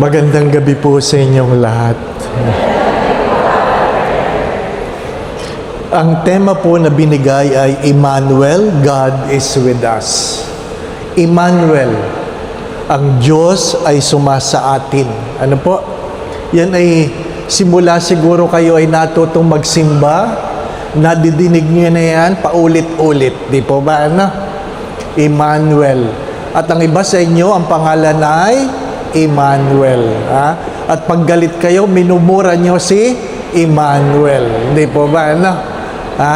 Magandang gabi po sa inyong lahat. Ang tema po na binigay ay Emmanuel, God is with us. Emmanuel, ang Diyos ay sumasa atin. Ano po? Yan ay simula siguro kayo ay natutong magsimba, nadidinig niyo na yan paulit-ulit. Di po ba? Ano? Emmanuel. At ang iba sa inyo, ang pangalan ay Emmanuel. Ha? At pag galit kayo, minumura nyo si Emmanuel. Hindi po ba? Ano? Ha?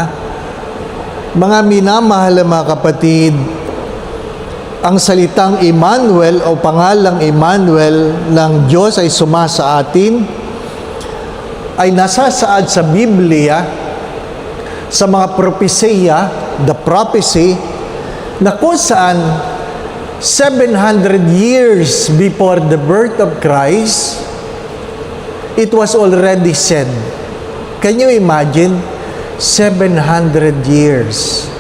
Mga minamahal na mga kapatid, ang salitang Emmanuel o pangalang Emmanuel ng Diyos ay sumasa atin ay nasasaad sa Biblia sa mga propesiya, the prophecy, na kung saan 700 years before the birth of Christ, it was already said. Can you imagine? 700 years.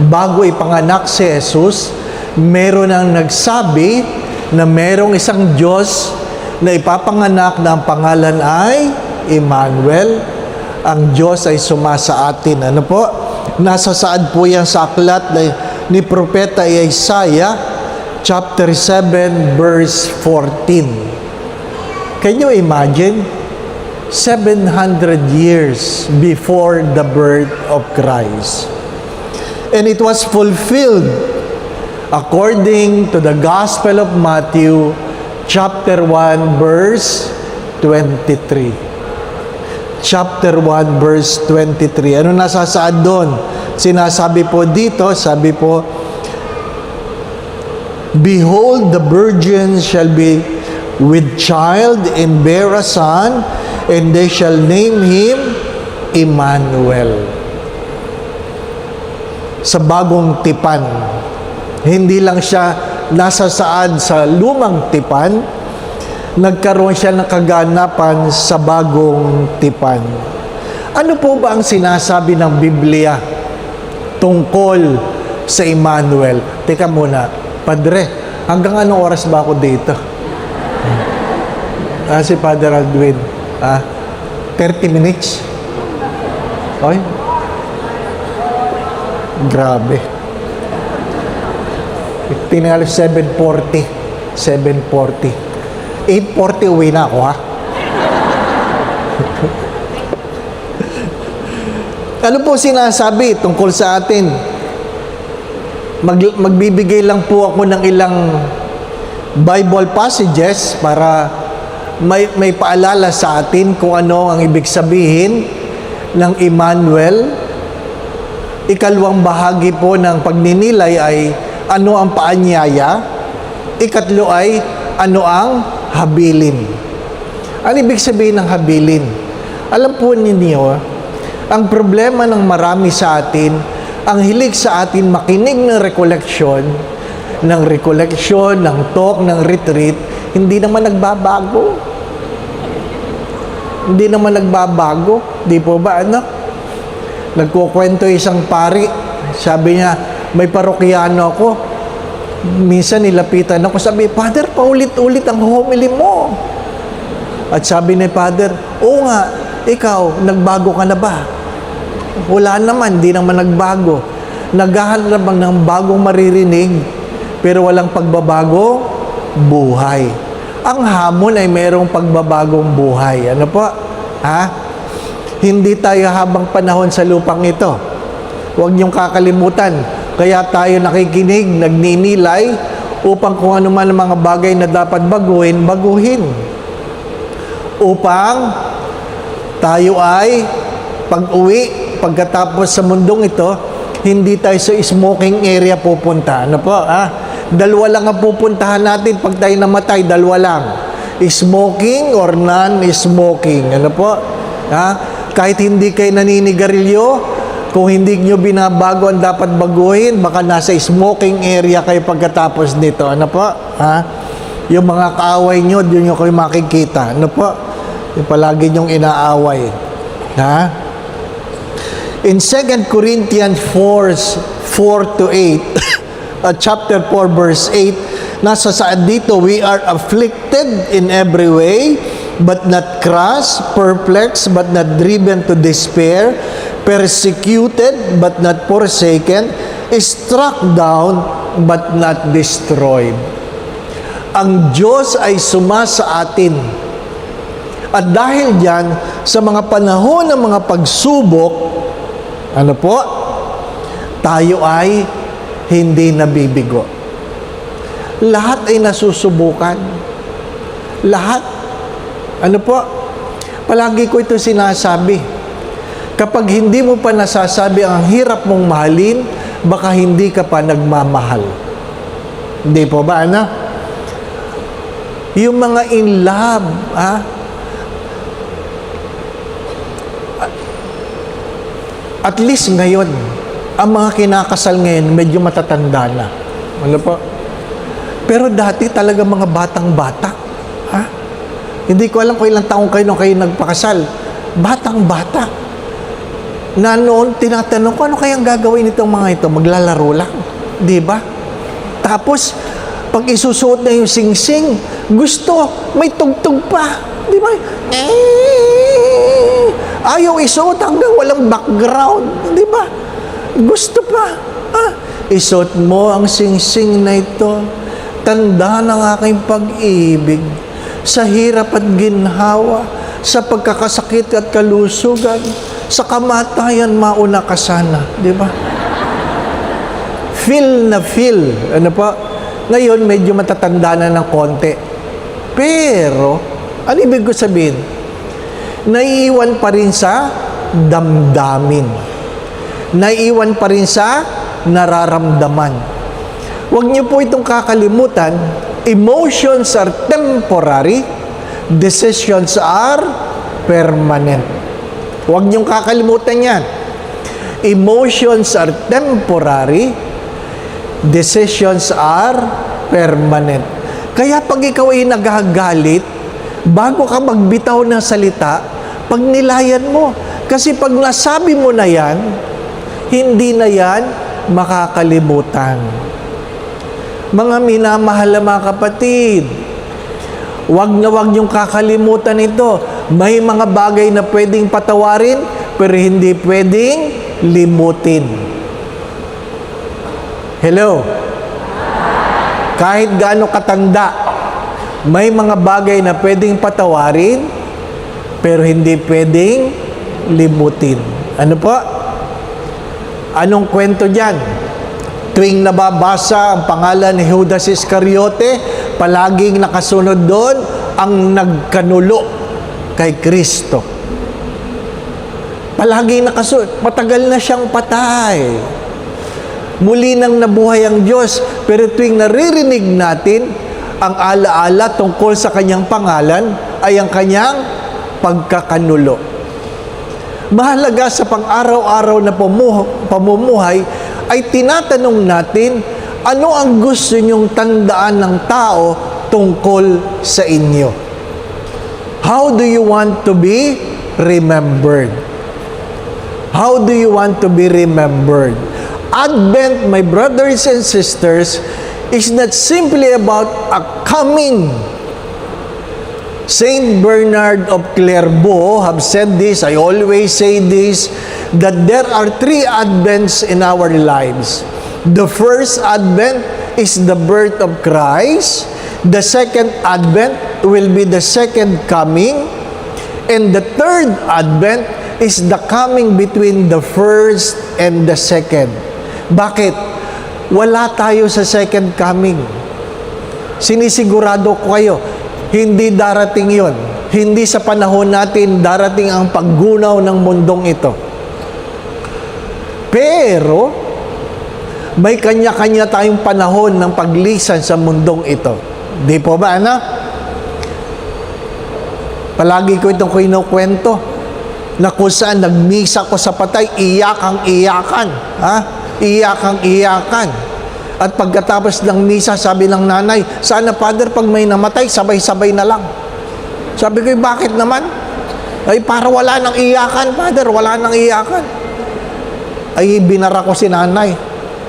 Bago ipanganak si Jesus, meron ang nagsabi na merong isang Diyos na ipapanganak na ang pangalan ay Emmanuel. Ang Diyos ay sumasa atin. Ano po? Nasasaad po yan sa aklat ni Propeta Isaiah, chapter 7, verse 14. Can you imagine? 700 years before the birth of Christ. And it was fulfilled according to the Gospel of Matthew, chapter 1, verse 23. Chapter 1, verse 23. Ano nasasaad doon? Sinasabi po dito, sabi po, "Behold, the virgin shall be with child and bear a son, and they shall name him Emmanuel." Sa bagong tipan, hindi lang siya nasasaad sa lumang tipan, nagkaroon siya ng kaganapan sa bagong tipan. Ano po ba ang sinasabi ng Biblia tungkol sa Emmanuel? Teka muna, Padre, hanggang anong oras ba ako dito? Si Father Aldwin, 30 minutes? Oy, grabe. Tingali 7:40. 8:40 uwi na ako, ha? Ano po sinasabi tungkol sa atin? Magbibigay lang po ako ng ilang Bible passages para may paalala sa atin kung ano ang ibig sabihin ng Emmanuel. Ikalawang bahagi po ng pagninilay ay ano ang paanyaya. Ikatlo ay ano ang habilin. Ano ibig sabihin ng habilin? Alam po ninyo, ang problema ng marami sa atin, ang hilig sa atin makinig ng recollection, ng talk, ng retreat, hindi naman nagbabago. Hindi naman nagbabago. Di po ba, ano? Nagkukwento isang pari. Sabi niya, may parokyano ako. Minsan nilapitan ako. Sabi, "Father, paulit-ulit ang homily mo." At sabi ni Father, "Oo nga, ikaw, nagbago ka na ba?" Wala naman, di naman nagbago. Naghahanap lang ng bagong maririnig, pero walang pagbabago, buhay. Ang hamon ay mayroong pagbabagong buhay. Ano po? Ha? Hindi tayo habang panahon sa lupang ito. Huwag niyong kakalimutan. Kaya tayo nakikinig, nagninilay, upang kung ano man ang mga bagay na dapat baguhin, baguhin. Upang tayo ay pag-uwi, pagkatapos sa mundong ito, hindi tayo sa smoking area pupunta. Ano po? Dalawa lang ang pupuntahan natin pag tayo namatay. Dalawa lang. Smoking or non-smoking. Ano po? Kahit hindi kayo naninigarilyo, kung hindi nyo binabago ang dapat baguhin, baka nasa smoking area kayo pagkatapos nito. Ano po? Yung mga kaaway nyo, doon nyo kayo makikita. Ano po? Yung palagi nyong inaaway. In 2 Corinthians 4:4-8, chapter 4, verse 8, Nasa saan dito, we are afflicted in every way, but not crushed, perplexed, but not driven to despair, persecuted, but not forsaken, struck down, but not destroyed. Ang Diyos ay sumasa atin. At dahil diyan, sa mga panahon ng mga pagsubok, ano po? Tayo ay hindi nabibigo. Lahat ay nasusubukan. Lahat. Ano po? Palagi ko ito sinasabi. Kapag hindi mo pa nasasabi ang hirap mong mahalin, baka hindi ka pa nagmamahal. Hindi po ba, ano? Yung mga in love, at least ngayon, ang mga kinakasal ngayon, medyo matatanda na. Ano po? Pero dati talaga mga batang-bata. Hindi ko alam kung ilang taong kayo nung kayo nagpakasal. Batang-bata. Na noon, tinatanong ko, ano kayang gagawin itong mga ito? Maglalaro lang. Di ba? Tapos, pag isusuot na yung sing-sing, gusto, may tugtog pa. Di ba? Ayaw isuot hanggang walang background. Di ba? Gusto pa. Isuot mo ang sing-sing na ito. Tanda ng aking pag-ibig sa hirap at ginhawa, sa pagkakasakit at kalusugan, sa kamatayan mauna ka sana. Di ba? Feel na feel. Ano pa? Ngayon, medyo matatanda na ng konti. Pero, ano ibig ko sabihin? Naiiwan pa rin sa damdamin. Naiiwan pa rin sa nararamdaman. Huwag niyo po itong kakalimutan, emotions are temporary, decisions are permanent. Huwag niyong kakalimutan yan. Emotions are temporary, decisions are permanent. Kaya pag ikaw ay nagagalit, bago ka magbitaw ng salita, pag nilayan mo. Kasi pag nasabi mo na yan, hindi na yan makakalimutan. Mga minamahal na mga kapatid, wag na wag niyong kakalimutan ito. May mga bagay na pwedeng patawarin, pero hindi pwedeng limutin. Hello? Kahit gaano katanda, may mga bagay na pwedeng patawarin, pero hindi pwedeng limutin. Ano po? Anong kwento dyan? Tuwing nababasa ang pangalan ni Judas Iscariote, palaging nakasunod doon ang nagkanulo kay Kristo. Palaging nakasunod. Matagal na siyang patay. Muli nang nabuhay ang Diyos. Pero tuwing naririnig natin ang alaala tungkol sa kanyang pangalan, ay ang kanyang pagkakanulo. Mahalaga sa pang-araw-araw na pamumuhay ay tinatanong natin, ano ang gusto niyong tandaan ng tao tungkol sa inyo? How do you want to be remembered? How do you want to be remembered? Advent, my brothers and sisters, is not simply about a coming. Saint Bernard of Clairvaux have said this, I always say this, that there are 3 Advents in our lives. The first Advent is the birth of Christ. The second Advent will be the second coming. And the third Advent is the coming between the first and the second. Bakit? Wala tayo sa second coming. Sinisigurado ko kayo, hindi darating yon. Hindi sa panahon natin darating ang paggunaw ng mundong ito. Pero, may kanya-kanya tayong panahon ng paglisan sa mundong ito. Di po ba, ano? Palagi ko itong kinukwento na kung saan nagmisa ko sa patay, iyakang-iyakan. Iyakang-iyakan. At pagkatapos ng misa, sabi ng nanay, sana, Father, pag may namatay, sabay-sabay na lang. Sabi ko, bakit naman? Ay, para wala nang iyakan, Father, wala nang iyakan. Ay, binara ko si nanay.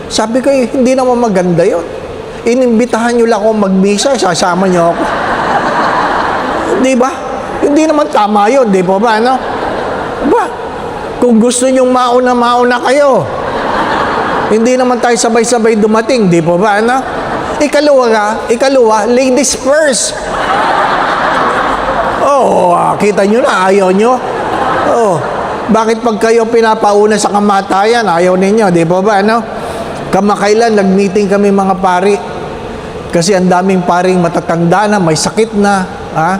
Sabi ko, hindi naman maganda yun. Inimbitahan nyo lang akong magmisa, sasama nyo ako. Di ba? Hindi naman tama yun, di ba ba, ano? Ba? Kung gusto nyong mauna kayo. Hindi naman tayo sabay-sabay dumating, di ba ba, ano? Ikalawa, ladies first. Oh, kita nyo na, ayaw nyo. Oh, bakit pag kayo pinapauna sa kamatayan, ayaw ninyo, di ba ba, ano? Kamakailan, nag-meeting kami mga pari. Kasi ang daming paring matatanda na, may sakit na. Ha?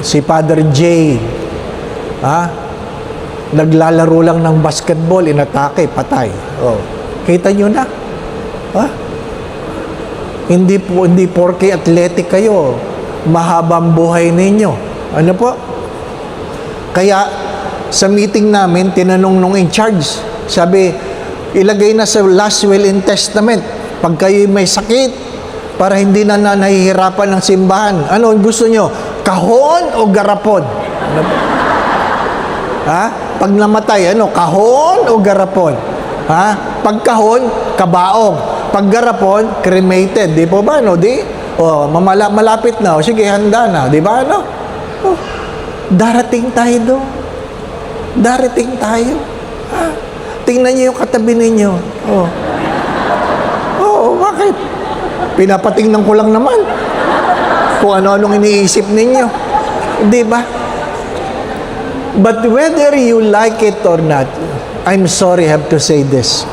Si Father J. Ha? Naglalaro lang ng basketball, inatake, patay. Oh. Kita nyo na. Ha? Hindi porke athletic kayo, mahabang buhay ninyo. Ano po? Kaya, sa meeting namin, tinanong nung in charge, sabi, ilagay na sa last will and testament, pag kayo may sakit, para hindi na nahihirapan ng simbahan. Ano gusto nyo? Kahon o garapon? Ano po? Ha? Pag namatay, kahon o garapon? Ha? Pag kahon, kabaong. Pag garapon, cremated. Di po ba, no? Malapit na. O, sige, handa na. Di ba, no? Oh, darating tayo doon. Darating tayo. Ha? Tingnan niyo yung katabi ninyo. Oh. Oh, bakit? Pinapatingnan ko lang naman. Kung ano-anong iniisip ninyo. Di ba? But whether you like it or not, I'm sorry, I have to say this.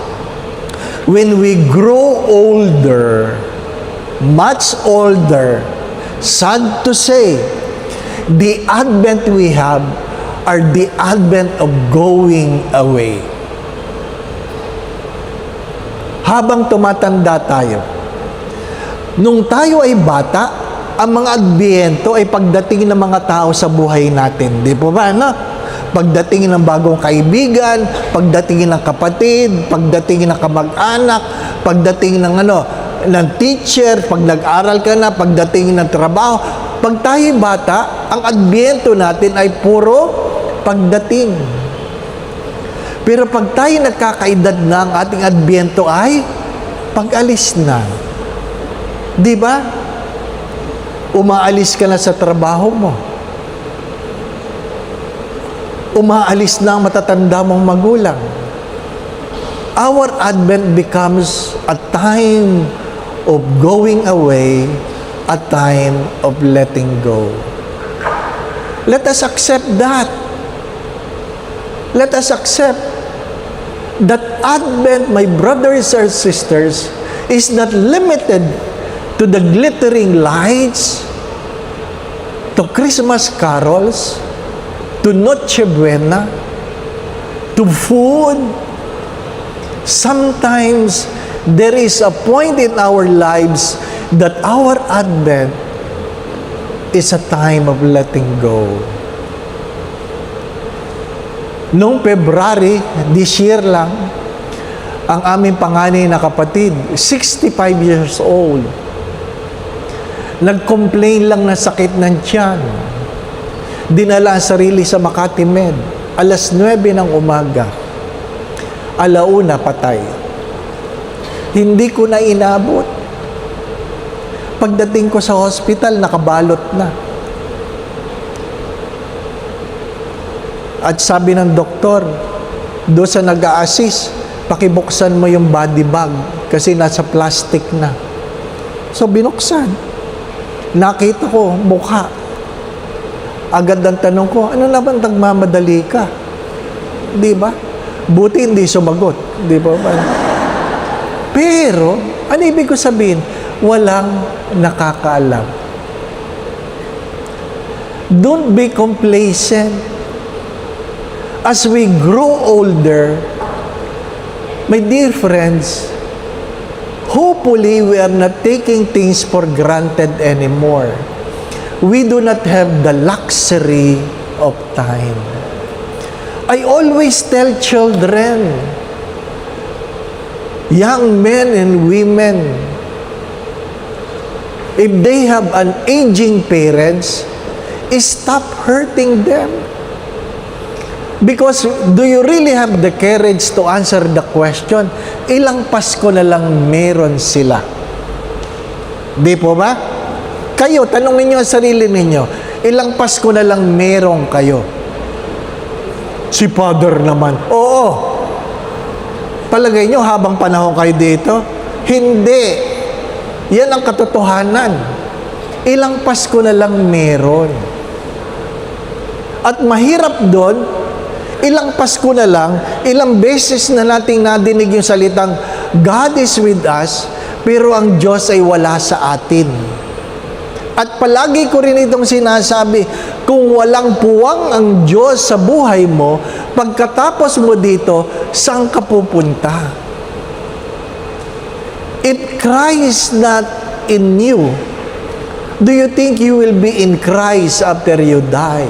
When we grow older, much older, sad to say, the advent we have are the advent of going away. Habang tumatanda tayo, nung tayo ay bata, ang mga adbyento ay pagdating ng mga tao sa buhay natin. Di po ba, no? Pagdating ng bagong kaibigan, pagdating ng kapatid, pagdating ng kamag-anak, pagdating ng ng teacher, pag nag-aral ka na, pagdating ng trabaho. Pag tayo bata, ang adbyento natin ay puro pagdating. Pero pag tayo nagkakaedad na, ang ating adbyento ay pag-alis na. Di ba? Umaalis ka na sa trabaho mo. Umaalis na ang matatanda mong magulang. Our advent becomes a time of going away, a time of letting go. Let us accept that. Let us accept that advent, my brothers and sisters, is not limited to the glittering lights, to Christmas carols, to Noche Buena, to food. Sometimes, there is a point in our lives that our advent is a time of letting go. Noong February, this year lang, ang aming panganay na kapatid, 65 years old, nag-complain lang na sakit ng tiyan. Dinala ang sarili sa Makati Med. Alas 9 ng umaga. Alauna, patay. Hindi ko na inabot. Pagdating ko sa hospital, nakabalot na. At sabi ng doktor, doon sa nag-a-assist, pakibuksan mo yung body bag kasi nasa plastic na. So, binuksan. Nakita ko, mukha. Agad ang tanong ko, ano naman nagmamadali ka? Di ba? Buti hindi sumagot. Di ba? Pero, ano ibig ko sabihin? Walang nakakaalam. Don't be complacent. As we grow older, my dear friends, hopefully we are not taking things for granted anymore. We do not have the luxury of time. I always tell children, young men and women, if they have an aging parents, stop hurting them. Because do you really have the courage to answer the question, ilang Pasko na lang meron sila? Di po ba? Kayo, tanongin niyo ang sarili ninyo, ilang Pasko na lang meron kayo? Si Father naman. Oo. Palagay niyo habang panahon kayo dito? Hindi. Yan ang katotohanan. Ilang Pasko na lang meron. At mahirap doon, ilang Pasko na lang, ilang beses na nating nadinig yung salitang, God is with us, pero ang Diyos ay wala sa atin. At palagi ko rin itong sinasabi, kung walang puwang ang Diyos sa buhay mo, pagkatapos mo dito, saan ka pupunta? If Christ not in you, do you think you will be in Christ after you die?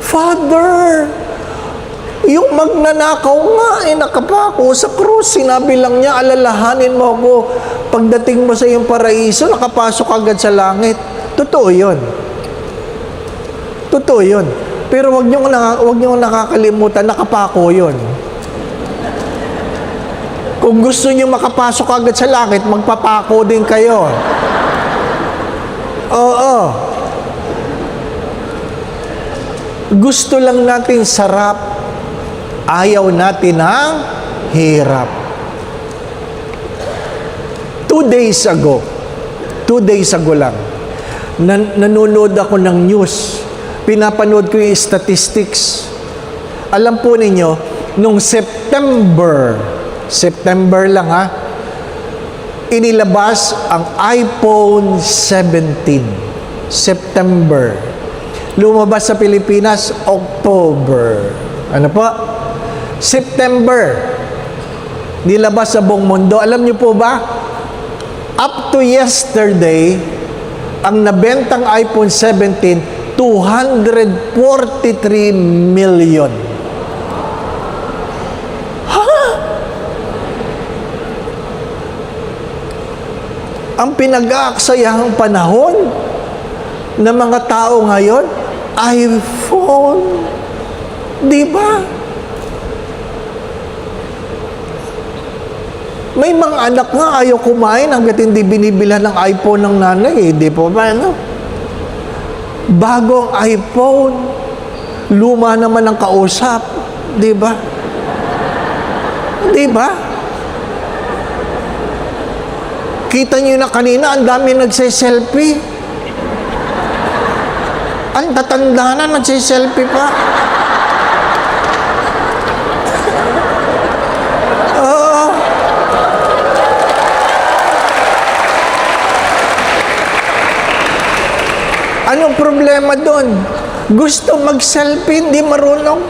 Father, yung magnanakaw nga, nakapako sa krus, sinabi lang niya, alalahanin mo ako, pagdating mo sa iyong paraiso, nakapasok agad sa langit. Totoo yun. Totoo yun. Pero wag niyong nakakalimutan, nakapako yun. Kung gusto niyo makapasok agad sa langit, magpapako din kayo. Oo. Gusto lang natin sarap, ayaw natin ang hirap. 2 days ago lang, nanonood ako ng news. Pinapanood ko yung statistics. Alam po ninyo, nung September lang inilabas ang iPhone 17. September. Lumabas sa Pilipinas, October. Ano po? September. Nilabas sa buong mundo. Alam niyo po ba? Up to yesterday, ang nabentang iPhone 17, 243 million. Ang pinag-aaksayahang panahon ng mga tao ngayon, iPhone. Di ba? May mga anak nga ayaw kumain hanggat hindi binibilhan ng iPhone ng nanay. Di po ba? Ano? Bago ang iPhone, luma naman ang kausap. Di ba? Di ba? Kita niyo na kanina, ang dami nagse-selfie. Ang tatanda na, nagse-selfie pa. Oo. Anong problema doon? Gusto mag-selfie, hindi marunong.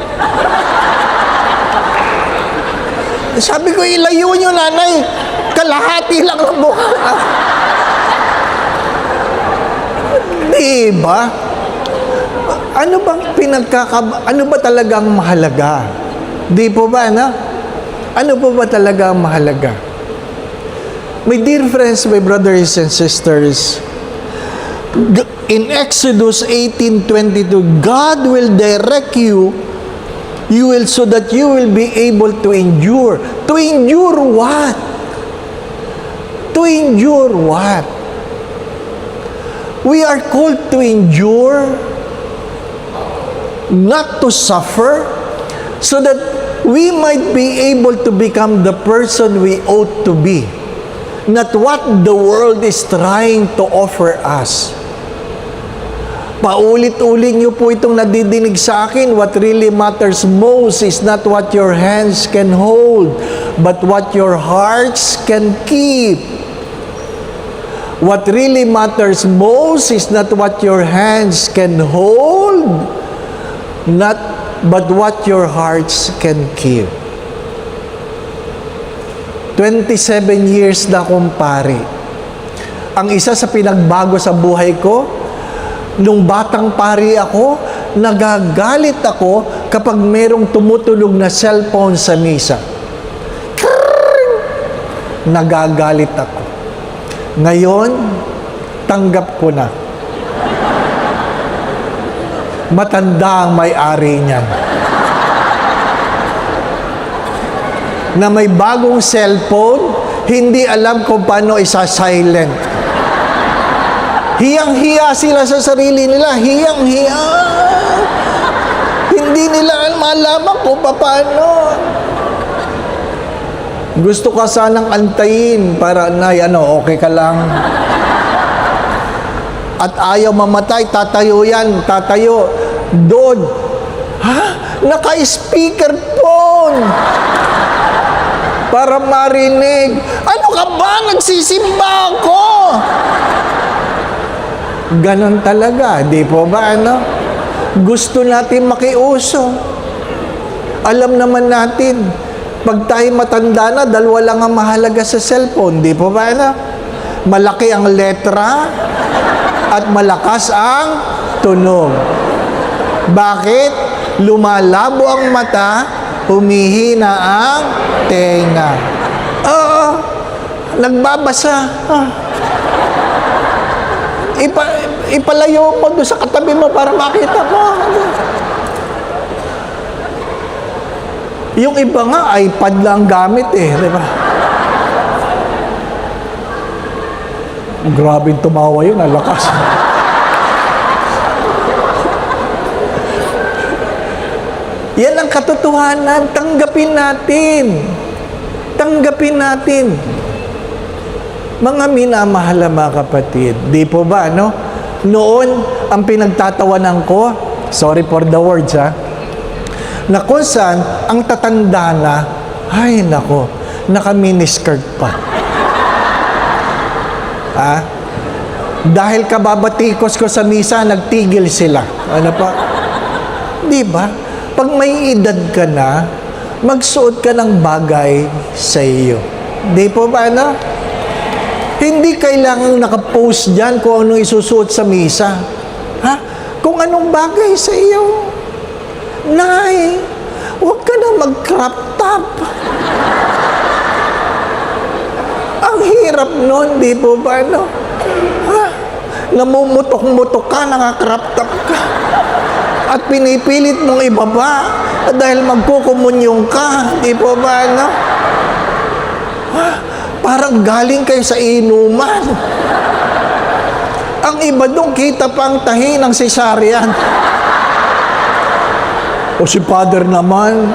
Sabi ko, ilayo nyo, nanay. Kalahati lang ang mukha. Diba? Ano ba talagang mahalaga? Di po ba, no? Ano po ba talaga ang mahalaga? My dear friends, my brothers and sisters, in Exodus 18:22, God will direct you so that you will be able to endure. To endure what? To endure what? We are called to endure, not to suffer, so that we might be able to become the person we ought to be, not what the world is trying to offer us. Paulit-ulit niyo po itong nadidinig sa akin. What really matters most is not what your hands can hold, but what your hearts can keep. What really matters most is not what your hands can hold, but what your hearts can keep. 27 years na akong pari. Ang isa sa pinagbago sa buhay ko, nung batang pari ako, nagagalit ako kapag merong tumutulog na cellphone sa misa. Nagagalit ako. Ngayon, tanggap ko na. Matanda ang may-ari niyan. na may bagong cellphone, hindi alam kung paano isa-silent. Hiyang-hiya sila sa sarili nila. Hiyang-hiya. Hindi nila malaman kung paano. Gusto ka sanang antayin para, Nay, okay ka lang. At ayaw mamatay, tatayo yan, tatayo. Doon. Ha? Naka-speaker phone. Para marinig. Ano ka ba? Nagsisimba ako. Ganon talaga. Di po ba, Gusto natin makiuso. Alam naman natin, pag tayo matanda na, dalawa lang ang mahalaga sa cellphone. Di po ba, Malaki ang letra at malakas ang tunog. Bakit? Lumalabo ang mata, humihina ang tenga. Oo, nagbabasa. Ipalayo mo doon sa katabi mo para makita mo. Yung iba nga, iPad lang gamit di ba? Grabing tumawa yun, lakas. Yan ang katotohanan. Tanggapin natin. Tanggapin natin. Mga minamahal na mga kapatid, di po ba, Noon, ang pinagtatawanan ko, sorry for the words, na kung saan, ang tatanda na, ay nako, naka-miniskirt pa. Dahil kababatikos ko sa misa, nagtigil sila. Ano pa? Di ba? Pag may edad ka na, magsuot ka ng bagay sa iyo. Di po ba, Hindi kailangang nakapost dyan kung ano isusuot sa misa. Kung anong bagay sa iyo. Nay, huwag ka na mag-crop top. Ang hirap nun, di po ba, Namumutok-mutok ka, naka-crop top ka. At pinipilit mong ibaba dahil magkukumunyong ka, di po ba, Parang galing kayo sa inuman. Ang iba doon, kita pa ang tahi ng cesarean. O si Father naman.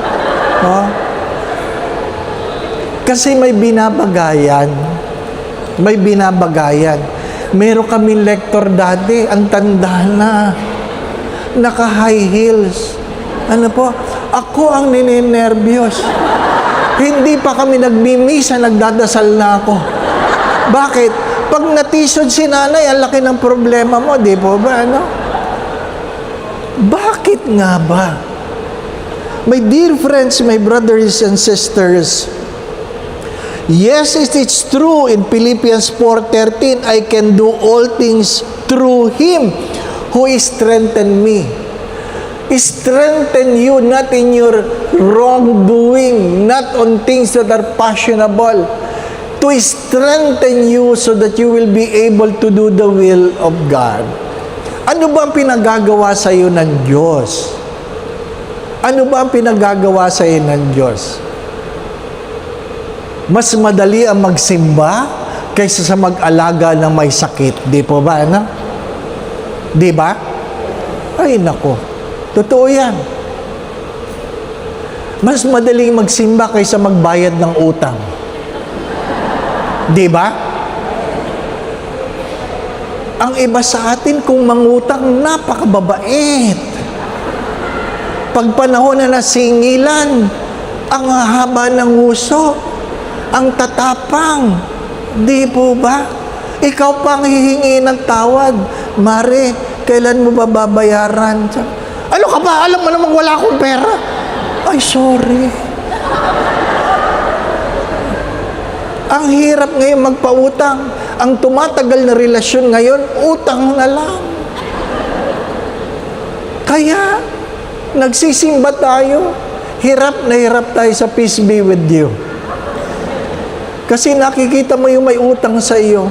Kasi may binabagayan. May binabagayan. Meron kaming lektor dati, ang tanda na. Naka-high heels. Ano po? Ako ang ninenervyos. Hindi pa kami nagmimisa, nagdadasal na ako. Bakit? Pag natisod si nanay, ang laki ng problema mo, di po ba, Bakit nga ba? My dear friends, my brothers and sisters, yes, it is true in Philippians 4:13, I can do all things through Him who strengthened me. Strengthen you not in your wrongdoing, not on things that are fashionable, to strengthen you so that you will be able to do the will of God. Ano ba ang pinagagawa sa iyo ng Diyos? Ano ba ang pinagagawa sa iyo ng Diyos? Mas madali ang magsimba kaysa sa mag-alaga ng may sakit. Di po ba, Di ba? Ay, nako. Totoo yan. Mas madaling magsimba kaysa magbayad ng utang. Di ba? Ang iba sa atin, kung mangutang, napakababait. Pag panahon na nasingilan, ang haba ng uso, ang tatapang. Di po ba? Ikaw pang hihingi ng tawad. Mare, kailan mo ba babayaran? Ano ka ba? Alam mo namang wala akong pera. Ay, sorry. Ang hirap ngayon magpautang. Ang tumatagal na relasyon ngayon, utang na lang. Kaya, nagsisimba tayo. Hirap na hirap tayo sa peace be with you. Kasi nakikita mo yung may utang sa iyo.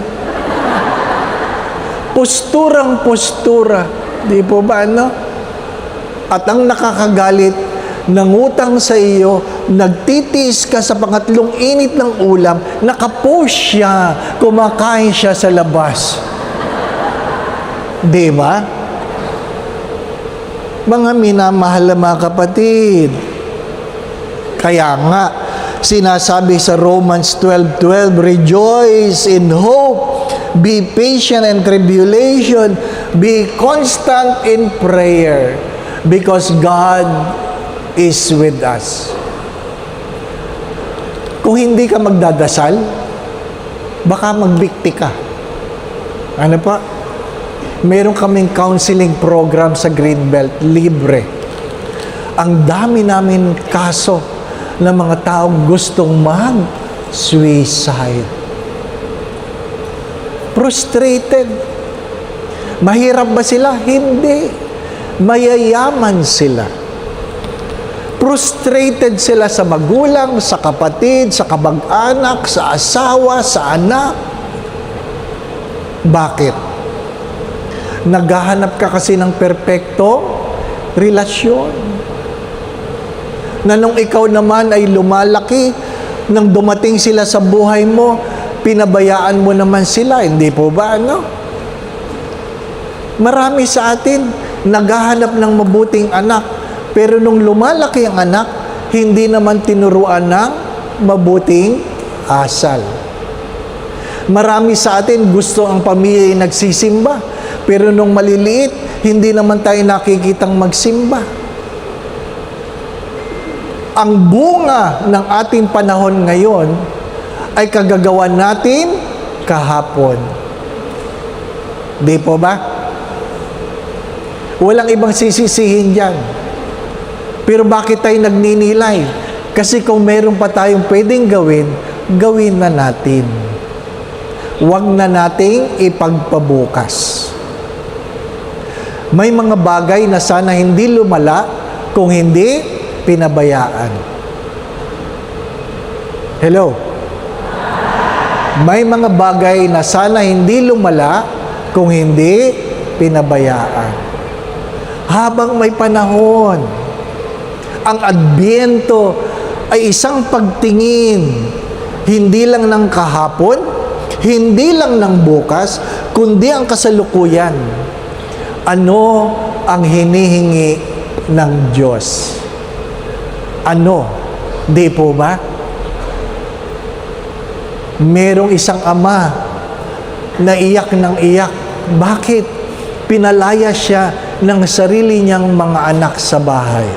Posturang postura. Di po ba, At ang nakakagalit, nangutang sa iyo, nagtitiis ka sa pangatlong init ng ulam, nakapost siya, kumakain siya sa labas. Di ba? Mga minamahal na mga kapatid. Kaya nga, sinasabi sa Romans 12:12, rejoice in hope, be patient in tribulation, be constant in prayer, because God is with us. Kung hindi ka magdadasal, baka magbikti ka. Ano pa? Meron kaming counseling program sa Greenbelt, libre. Ang dami namin kaso ng mga taong gustong mag-suicide. Frustrated. Mahirap ba sila? Hindi. Mayayaman sila. Frustrated sila sa magulang, sa kapatid, sa kamag-anak, sa asawa, sa anak. Bakit? Naghahanap ka kasi ng perpekto relasyon. Na nung ikaw naman ay lumalaki, nang dumating sila sa buhay mo, pinabayaan mo naman sila. Hindi po ba, ano? Marami sa atin, naghahanap ng mabuting anak, pero nung lumalaki ang anak, hindi naman tinuruan ng mabuting asal. Marami sa atin gusto ang pamilya ay nagsisimba, pero nung maliliit, hindi naman tayo nakikitang magsimba. Ang bunga ng ating panahon ngayon ay kagagawan natin kahapon. Di po ba? Walang ibang sisisihin dyan. Pero bakit tayo nagninilay? Kasi kung meron pa tayong pwedeng gawin, gawin na natin. Huwag na nating ipagpabukas. May mga bagay na sana hindi lumala kung hindi pinabayaan. Hello? May mga bagay na sana hindi lumala kung hindi pinabayaan. Habang may panahon, ang Adbyento ay isang pagtingin, hindi lang ng kahapon, hindi lang ng bukas, kundi ang kasalukuyan. Ano ang hinihingi ng Diyos? Ano? Di po ba? Merong isang ama na iyak ng iyak. Bakit? Pinalaya siya ng sarili niyang mga anak sa bahay.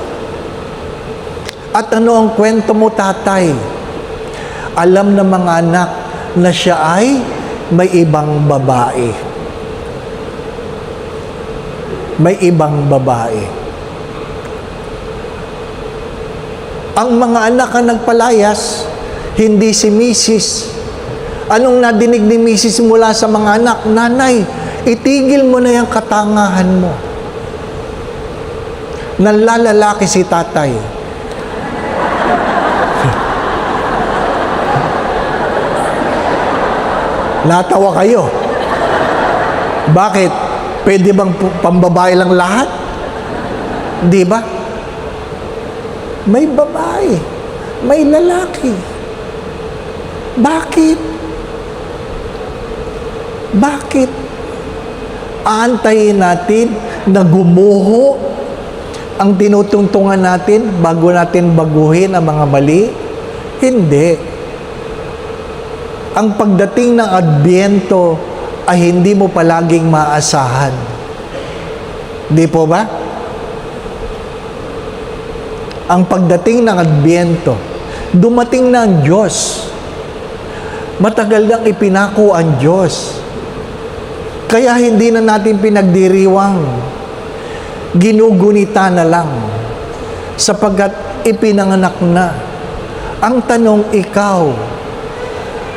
At ano ang kwento mo, tatay? Alam ng mga anak na siya ay may ibang babae. May ibang babae. Ang mga anak ang nagpalayas, hindi si Mrs. Anong nadinig ni Mrs. mula sa mga anak? Nanay, itigil mo na yung katangahan mo. Nanlalalaki si tatay. Natawa kayo. Bakit? Pwede bang pambabae lang lahat? Di ba? May babae, may lalaki. Bakit? Bakit? Aantayin natin na gumuho ang tinutungtungan natin bago natin baguhin ang mga mali? Hindi. Ang pagdating ng Adbyento ay hindi mo palaging maasahan. Di po ba? Ang pagdating ng Adbyento, dumating na ang Diyos. Matagal nang ipinako ang Diyos. Kaya hindi na natin pinagdiriwang. Ginugunita na lang. Sapagkat ipinanganak na. Ang tanong, ikaw,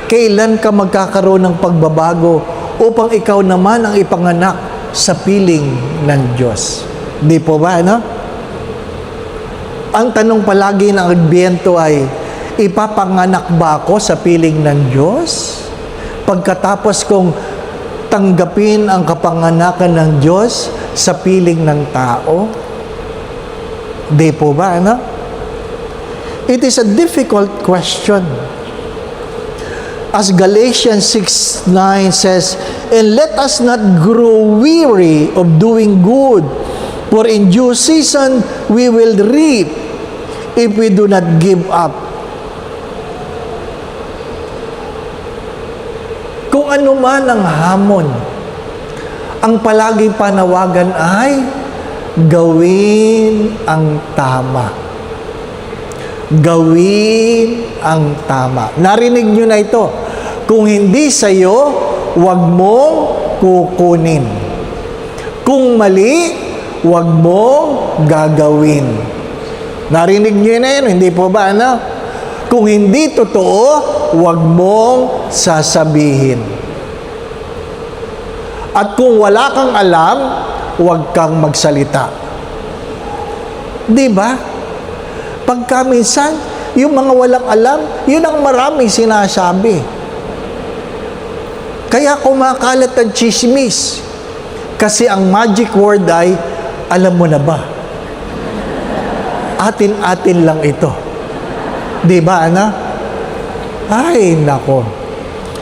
kailan ka magkakaroon ng pagbabago upang ikaw naman ang ipanganak sa piling ng Diyos? Di po ba, ano? Ang tanong palagi ng Adbyento ay, ipapanganak ba ako sa piling ng Diyos? Pagkatapos kong tanggapin ang kapanganakan ng Diyos sa piling ng tao? Di po ba, ano? It is a difficult question. As Galatians 6:9 says, "And let us not grow weary of doing good, for in due season we will reap if we do not give up." Kung ano man ang hamon, ang palaging panawagan ay gawin ang tama. Gawin ang tama. Narinig nyo na ito. Kung hindi sa'yo, huwag mong kukunin. Kung mali, huwag mong gagawin. Narinig nyo na yun, hindi po ba, ano? Kung hindi totoo, huwag mong sasabihin. At kung wala kang alam, huwag kang magsalita. Di ba? Pagka minsan, yung mga walang alam, yun ang maraming sinasabi. Kaya kumakalat ang chismis. Kasi ang magic word ay, alam mo na ba? Atin-atin lang ito. Di ba, ana? Ay, nako.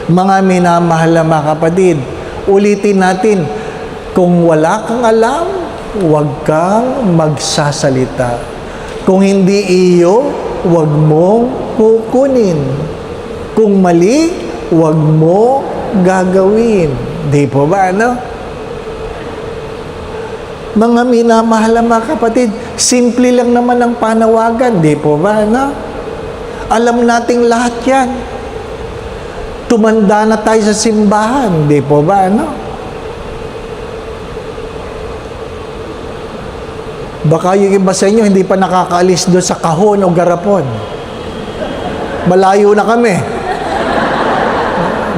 Mga minamahal na mga kapatid, ulitin natin, kung wala kang alam, huwag kang magsasalita. Kung hindi iyo, huwag mong kukunin. Kung mali, huwag mo gagawin. Di po ba, ano? Mga minamahal na mga kapatid, simple lang naman ang panawagan. Di po ba, ano? Alam nating lahat yan. Tumanda na tayo sa simbahan. Di po ba, ano? Baka yung iba sa inyo hindi pa nakakaalis doon sa kahon o garapon. Malayo na kami.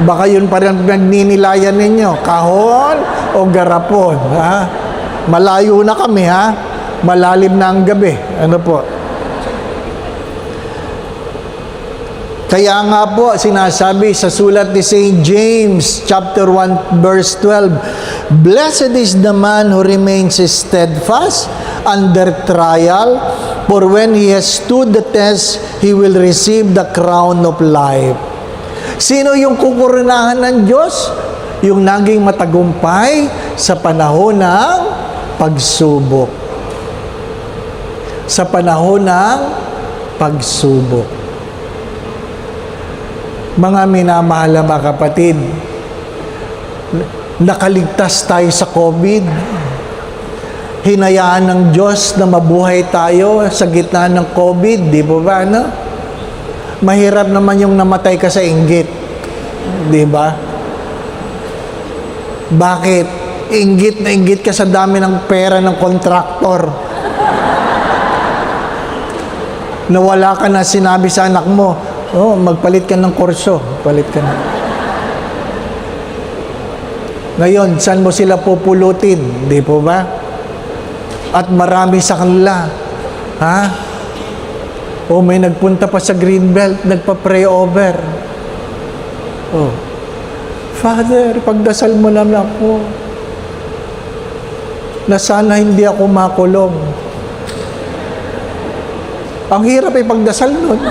Baka yun pa rin nagninilayan ninyo. Kahon o garapon. Ha? Malayo na kami, ha? Malalim na ang gabi. Ano po? Kaya nga po, sinasabi sa sulat ni St. James, chapter 1, verse 12, "Blessed is the man who remains steadfast under trial, for when he has stood the test, he will receive the crown of life." Sino yung kukurunahan ng Diyos? Yung naging matagumpay sa panahon ng pagsubok. Sa panahon ng pagsubok. Mga minamahal na mga kapatid, nakaligtas tayo sa COVID. Hinayaan ng Diyos na mabuhay tayo sa gitna ng COVID, di ba ba, no? Mahirap naman yung namatay ka sa inggit, di ba? Bakit? Inggit na inggit ka sa dami ng pera ng kontraktor. Nawala ka na, sinabi sa anak mo, "Oh, magpalit ka ng kurso." Palit ka na. Ngayon, saan mo sila pupulutin? Di po ba? At marami sa kanila. Ha? O may nagpunta pa sa Greenbelt, nagpa-pray over. Oh, "Father, pagdasal mo naman ako na sana hindi ako makulong." Ang hirap ay pagdasal nun.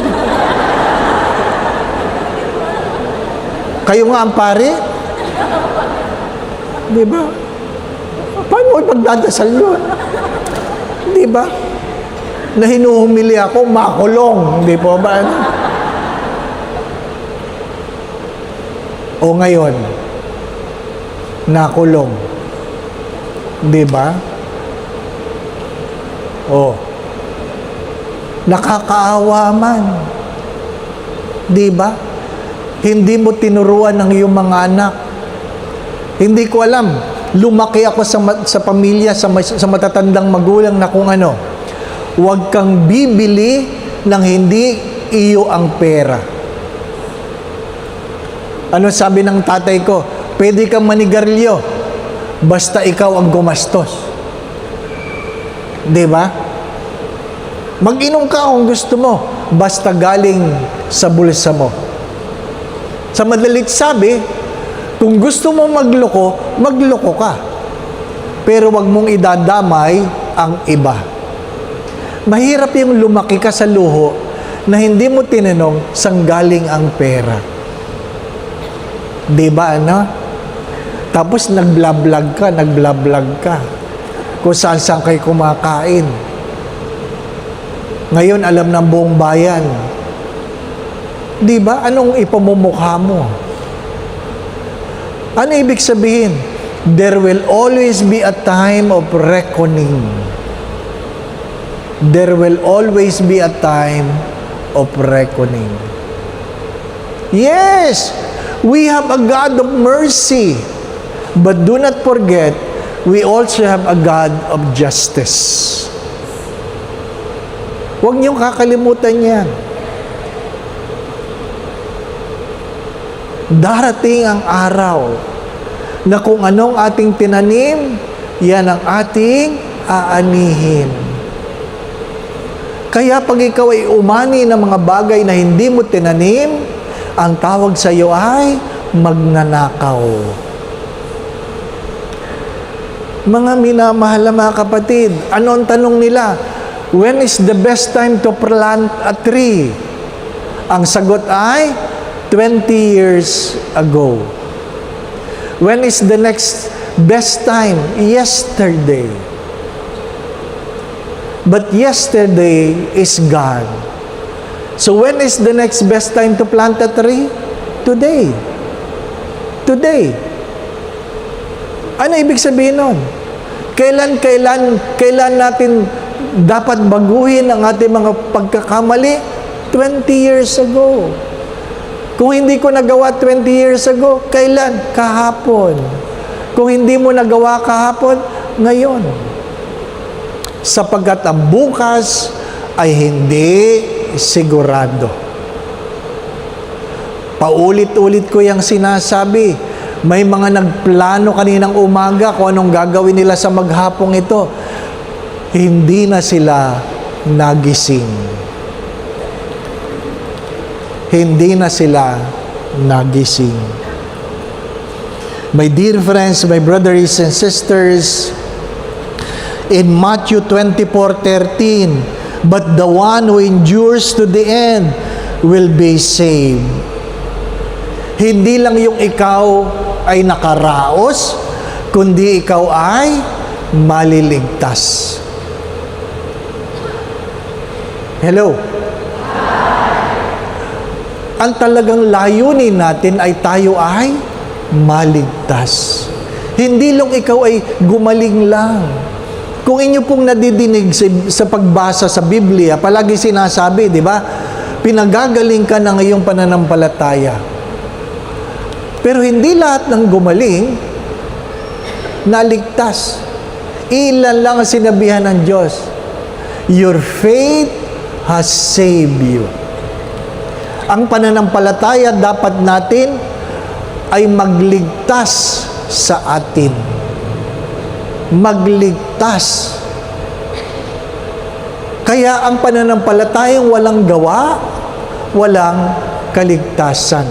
Kayo nga ang pare. Di ba? Paano mo ipagdadasal yun? Di ba? Na hinuhumili ako, makulong. Di po ba? Ano? O ngayon, nakulong. Di ba? O. Nakakaawa man. Di ba? Hindi mo tinuruan ng iyong mga anak. Hindi ko alam. Lumaki ako sa pamilya, sa matatandang magulang na kung ano. Huwag kang bibili ng hindi iyo ang pera. Ano sabi ng tatay ko? Pwede kang manigarilyo, basta ikaw ang gumastos. Di ba? Mag-inom ka kung gusto mo, basta galing sa bulsa mo. Sa madalit sabi, kung gusto mo magloko, magloko ka. Pero wag mong idadamay ang iba. Mahirap yung lumaki ka sa luho na hindi mo tinanong saan galing ang pera. Di ba, ano? Tapos nagblablag ka. Kung saan kayo kumakain. Ngayon, alam ng buong bayan. Di ba? Anong ipamumukha mo? Ano ibig sabihin? There will always be a time of reckoning. There will always be a time of reckoning. Yes, we have a God of mercy. But do not forget, we also have a God of justice. Huwag niyong kakalimutan yan. Darating ang araw na kung anong ating tinanim, yan ang ating aanihin. Kaya pag ikaw ay umani ng mga bagay na hindi mo tinanim, ang tawag sa iyo ay magnanakaw. Mga minamahal na mga kapatid, ano ang tanong nila? When is the best time to plant a tree? Ang sagot ay 20 years ago. When is the next best time? Yesterday. But yesterday is gone. So when is the next best time to plant a tree? Today. Today. Ano ibig sabihin nun? Kailan natin dapat baguhin ang ating mga pagkakamali? 20 years ago. Kung hindi ko nagawa 20 years ago, kailan? Kahapon. Kung hindi mo nagawa kahapon, ngayon. Sapagkat ang bukas ay hindi sigurado. Paulit-ulit ko yung sinasabi. May mga nagplano kaninang umaga kung anong gagawin nila sa maghapong ito. Hindi na sila nagising. Hindi na sila nagising. My dear friends, my brothers and sisters, in Matthew 24:13, but the one who endures to the end will be saved. Hindi lang yung ikaw ay nakaraos, kundi ikaw ay maliligtas. Hello? Ang talagang layunin natin ay tayo ay maligtas. Hindi lang ikaw ay gumaling lang. Kung inyo pong nadidinig sa pagbasa sa Biblia, palagi sinasabi, di ba? Pinagagaling ka ng iyong pananampalataya. Pero hindi lahat ng gumaling naligtas. Ilan lang ang sinabihan ng Diyos. Your faith has saved you. Ang pananampalataya dapat natin ay magligtas sa atin. Magligtas. Kaya ang pananampalatayang walang gawa, walang kaligtasan.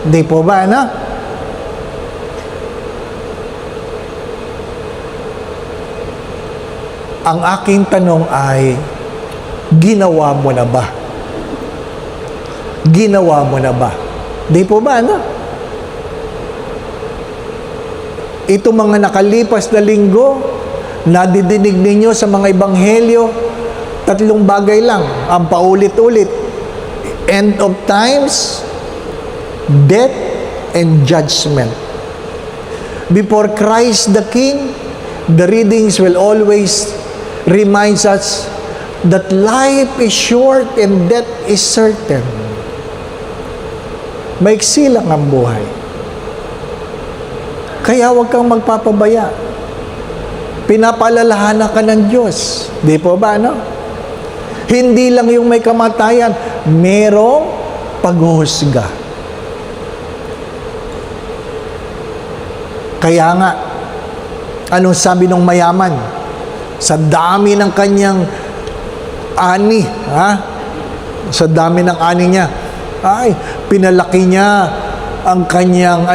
Di po ba, na? Ang aking tanong ay, ginawa mo na ba? Ginawa mo na ba? Di po ba, no? Ito mga nakalipas na linggo, nadidinig ninyo sa mga ebanghelyo, 3 bagay lang, ang paulit-ulit. End of times, death, and judgment. Before Christ the King, the readings will always remind us that life is short and death is certain. Maiksi lang ang buhay. Kaya huwag kang magpapabaya. Pinapaalalahanan ka ng Diyos. Di po ba, no? Hindi lang yung may kamatayan, merong paghuhusga. Kaya nga, anong sabi ng mayaman? Sa dami ng kanyang ani, sa dami ng ani niya, ay, pinalaki niya ang kanyang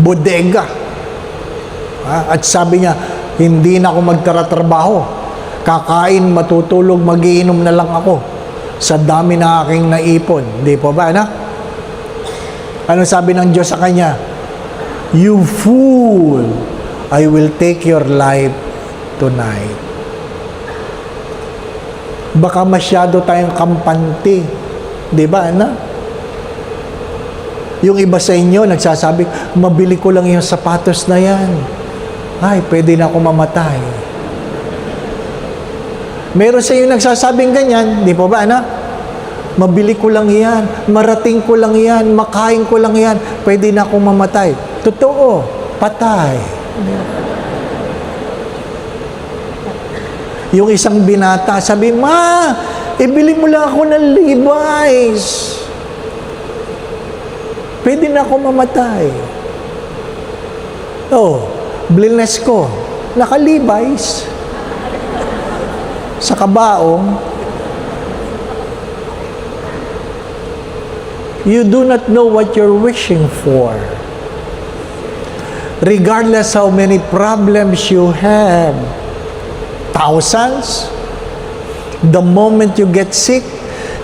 bodega. At sabi niya, hindi na ako magtratrabaho. Kakain, matutulog, magiinom na lang ako. sa dami na aking naipon. Hindi po ba, ano? Ano sabi ng Diyos sa kanya? You fool, I will take your life tonight. Baka masyado tayong kampante. Di ba, ano? Yung iba sa inyo, nagsasabi, mabili ko lang yung sapatos na yan. Ay, pwede na ako mamatay. Meron sa inyo nagsasabing ganyan, di po ba, ano? Mabili ko lang yan, marating ko lang yan, makain ko lang yan, pwede na ako mamatay. Totoo, patay. Yung isang binata, sabi, Ma, ibili mo lang ako ng Levi's. Pwede na ako mamatay. Oh, blines ko. Naka-Levi's. Sa kabaong. You do not know what you're wishing for. Regardless how many problems you have, thousands, the moment you get sick,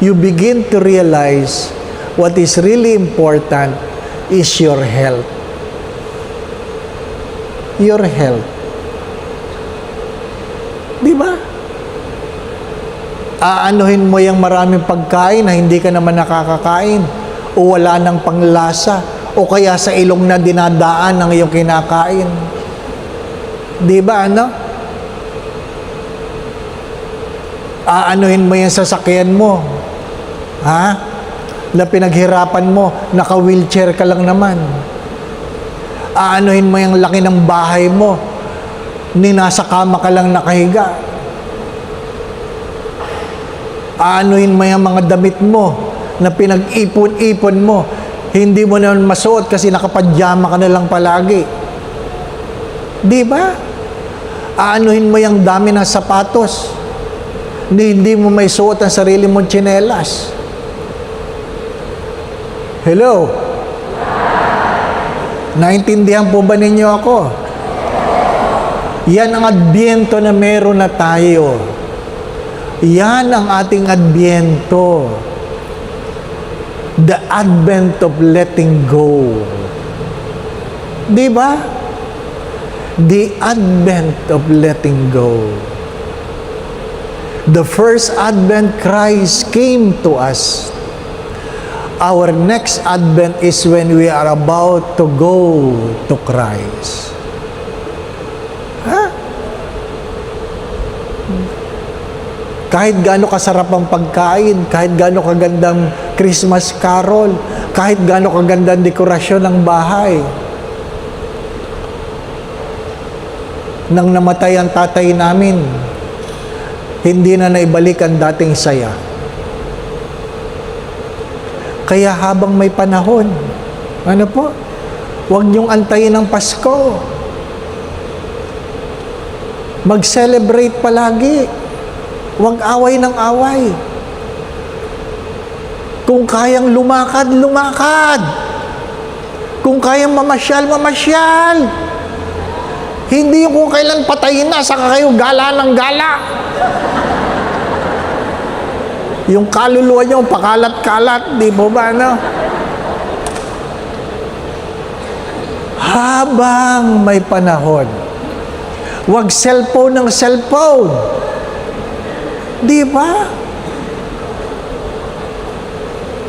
you begin to realize what is really important is your health. Your health. Di ba? Aanuhin mo yung maraming pagkain na hindi ka naman nakakakain o wala ng panglasa o kaya sa ilong na dinadaan ng iyong kinakain. Di ba, ano? Aanuhin mo yung sasakyan mo. Ha? Na pinaghirapan mo, naka-wheelchair ka lang naman. Aanuhin mo yung laki ng bahay mo, ni nasa kama ka lang nakahiga. Aanuhin mo yung mga damit mo, na pinag-ipon-ipon mo, hindi mo naman masuot kasi nakapadyama ka na lang palagi. Di ba? Aanuhin mo yung dami ng sapatos, hindi mo may suot ang sarili mong tsinelas. Hello? Naintindihan po ba ninyo ako? Yan ang adbyento na meron na tayo. Yan ang ating adbyento. The advent of letting go. Di ba? The advent of letting go. The first advent, Christ came to us. Our next advent is when we are about to go to Christ. Ha? Kahit gaano kasarap ang pagkain, kahit gaano kagandang Christmas carol, kahit gaano kagandang dekorasyon ng bahay, nang namatay ang tatay namin, hindi na naibalik ang dating saya. Kaya habang may panahon, ano po? Huwag niyong antayin ang Pasko. Mag-celebrate palagi. Huwag away ng away. Kung kayang lumakad, lumakad. Kung kayang mamasyal, mamasyal. Hindi yung kung kailan patayin na, saka kayo gala ng gala. Yung kaluluwa nyo, pakalat-kalat, di mo ba, no? Habang may panahon, huwag cellphone ng cellphone. Di ba?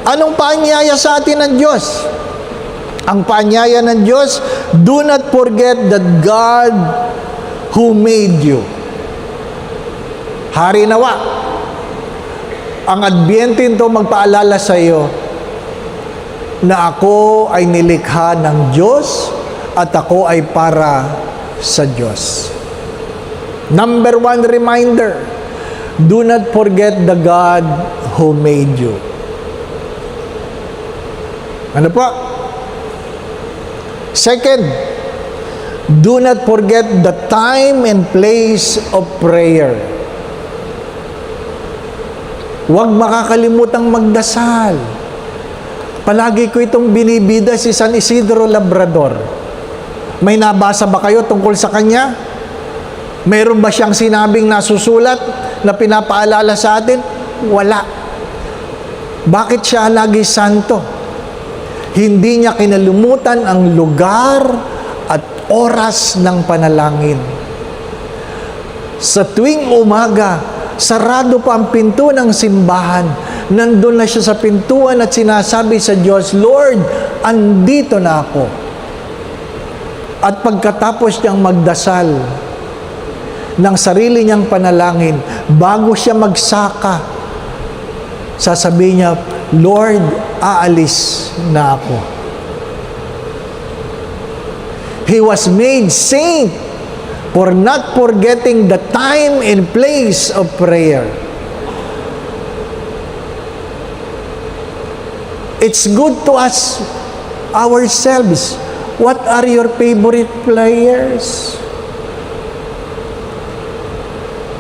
Anong paanyaya sa atin ng Diyos? Ang paanyaya ng Diyos, do not forget that God who made you. Hari nawa. Ang adbyento ito magpaalala sa iyo na ako ay nilikha ng Diyos at ako ay para sa Diyos. Number one reminder, do not forget the God who made you. Ano po? Second, do not forget the time and place of prayer. Huwag makakalimutang magdasal. Palagi ko itong binibida si San Isidro Labrador. May nabasa ba kayo tungkol sa kanya? Mayroon ba siyang sinabing nasusulat na pinapaalala sa atin? Wala. Bakit siya lagi santo? Hindi niya kinalimutan ang lugar at oras ng panalangin. Sa tuwing umaga, sarado pa ang pinto ng simbahan. Nandun na siya sa pintuan at sinasabi sa Diyos, Lord, andito na ako. At pagkatapos niyang magdasal ng sarili niyang panalangin, bago siya magsaka, sasabihin niya, Lord, aalis na ako. He was made saint for not forgetting the time and place of prayer. It's good to ask ourselves, what are your favorite players?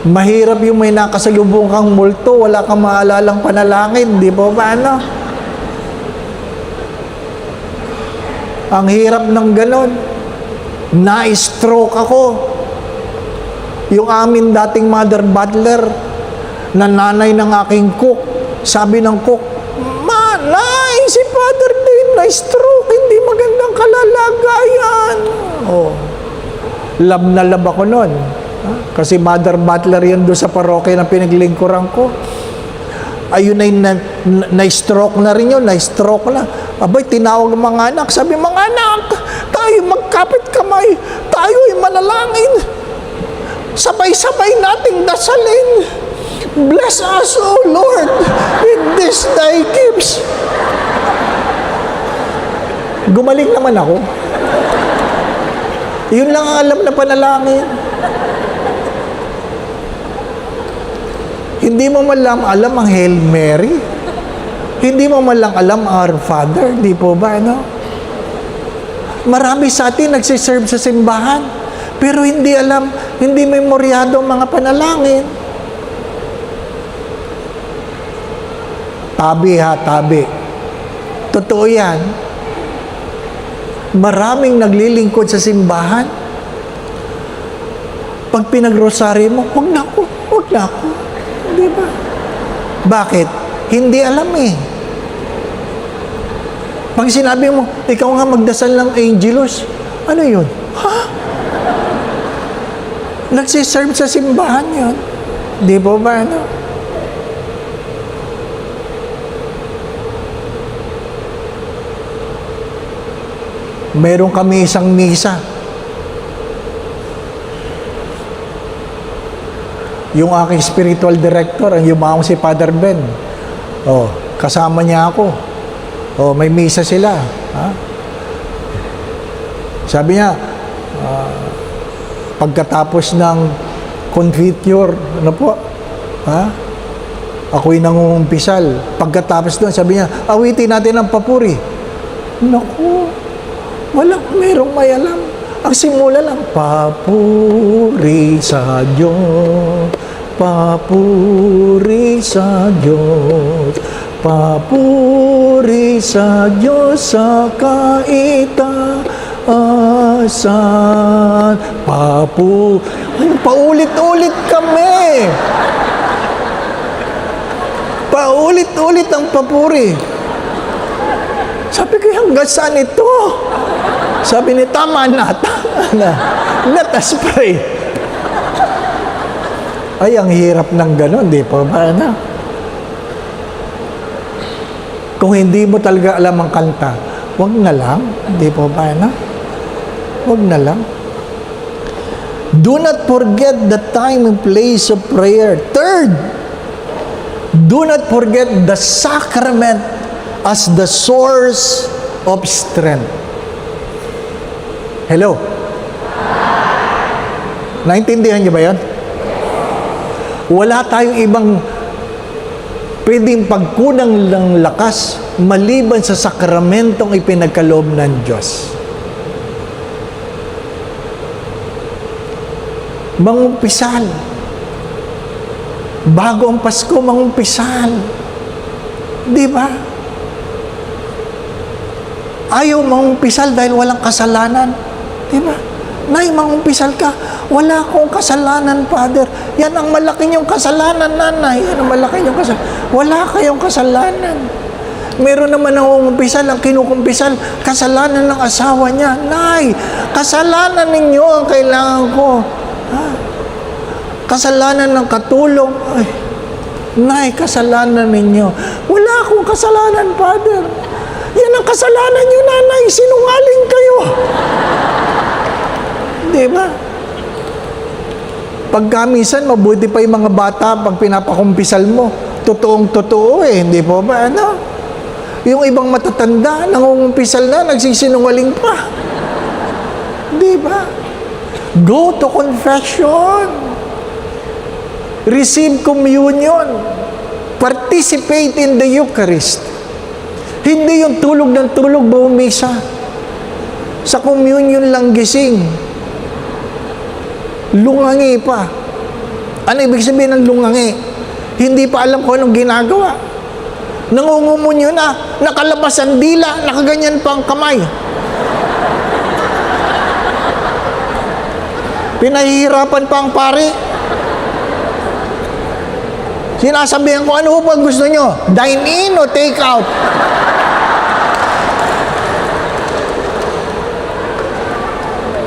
Mahirap yung may nakasalubong kang multo, wala kang maalalang panalangin, di ba ba ano? Ang hirap ng ganon. Na-stroke ako. Yung amin dating mother butler, na nanay ng aking cook, sabi ng cook, Nay, si Father Dave na-stroke, hindi magandang kalalagayan. Oh. Love na love ako nun. Kasi mother butler yan doon sa parokya na pinaglingkuran ko. Ayun ay na-stroke na rin yun, na-stroke na. Abay, tinawag ang mga anak. Sabi, mga anak, tayo magkapit kamay, tayo ay manalangin. Sabay-sabay nating dasalin. Bless us, O Lord, with this thy gifts. Gumaling naman ako. Yun lang ang alam na panalangin. Hindi mo man lang alam ang Hail Mary. Hindi mo man lang alam Our Father. Di po ba, ano? Marami sa atin nagsiserve sa simbahan, pero hindi alam, hindi memoryado ang mga panalangin. Tabi ha, tabi. Totoo yan. Maraming naglilingkod sa simbahan. Pag pinagrosaryo mo, huwag na ako, huwag na ako. Di ba? Bakit? Hindi alam eh. Pag sinabi mo, ikaw nga magdasal ng Angelus, ano yun? Ha? Nagsiserve sa simbahan yun. Di ba ba, ano? Meron kami isang misa. Yung aking spiritual director, ang yumaong si Father Ben. Oh, kasama niya ako. Oh, may misa sila. Ha? Sabi niya, pagkatapos ng confiture, ano po? Ha? Ako'y nangungumpisal. Pagkatapos doon, sabi niya, awitin natin ang papuri. Naku, merong may alam. Ang simula lang, papuri sa Diyos, papuri sa Diyos, papuri sa Diyos sa kaitaasan, paulit-ulit kami. Paulit-ulit ang papuri. Sabi ko, hanggang saan ito? Sabi ni, tama na. Let us pray. Ay, ang hirap ng gano'n, di pa ba na? Kung hindi mo talaga alam ang kanta, wag na lang, di pa ba na? Wag na lang. Do not forget the time and place of prayer. Third, do not forget the sacrament as the source of strength. Hello? Naintindihan niyo ba yan? Wala tayong ibang pwedeng pagkunang ng lakas maliban sa sakramentong ipinagkaloob ng Diyos. Mangumpisal. Bago ang Pasko, mangumpisal. Di ba? Ayaw mangumpisal dahil walang kasalanan. Di ba? Nay, mangumpisal ka. Wala akong kasalanan, Father. Yan ang malaki niyong kasalanan, nanay. Yan ang malaki niyong kasalanan. Wala kayong kasalanan. Meron naman ang umumpisal, ang kinukumpisal, kasalanan ng asawa niya. Nay, kasalanan ninyo ang kailangan ko. Ha? Kasalanan ng katulong. Ay, Nay, kasalanan ninyo. Wala akong kasalanan, Father. Yan ang kasalanan niyo, nanay. Sinungaling kayo. Di ba? Pagka minsan, mabuti pa yung mga bata pag pinapakumpisal mo. Totoong-totoo eh. Hindi po ba? Ano? Yung ibang matatanda, nangungumpisal na, nagsisinungaling pa. Di ba? Go to confession. Receive communion. Participate in the Eucharist. Hindi yung tulog ng tulog, buong misa. Sa communion lang gising. Lungangi pa. Ano ibig sabihin ng lungangi? Hindi pa alam kung anong ginagawa. Nangungumunyo na, nakalabas ang dila, nakaganyan pa ang kamay. Pinahihirapan pa ang pari. Sinasabihan ko, ano ba gusto nyo? Dine in o take out?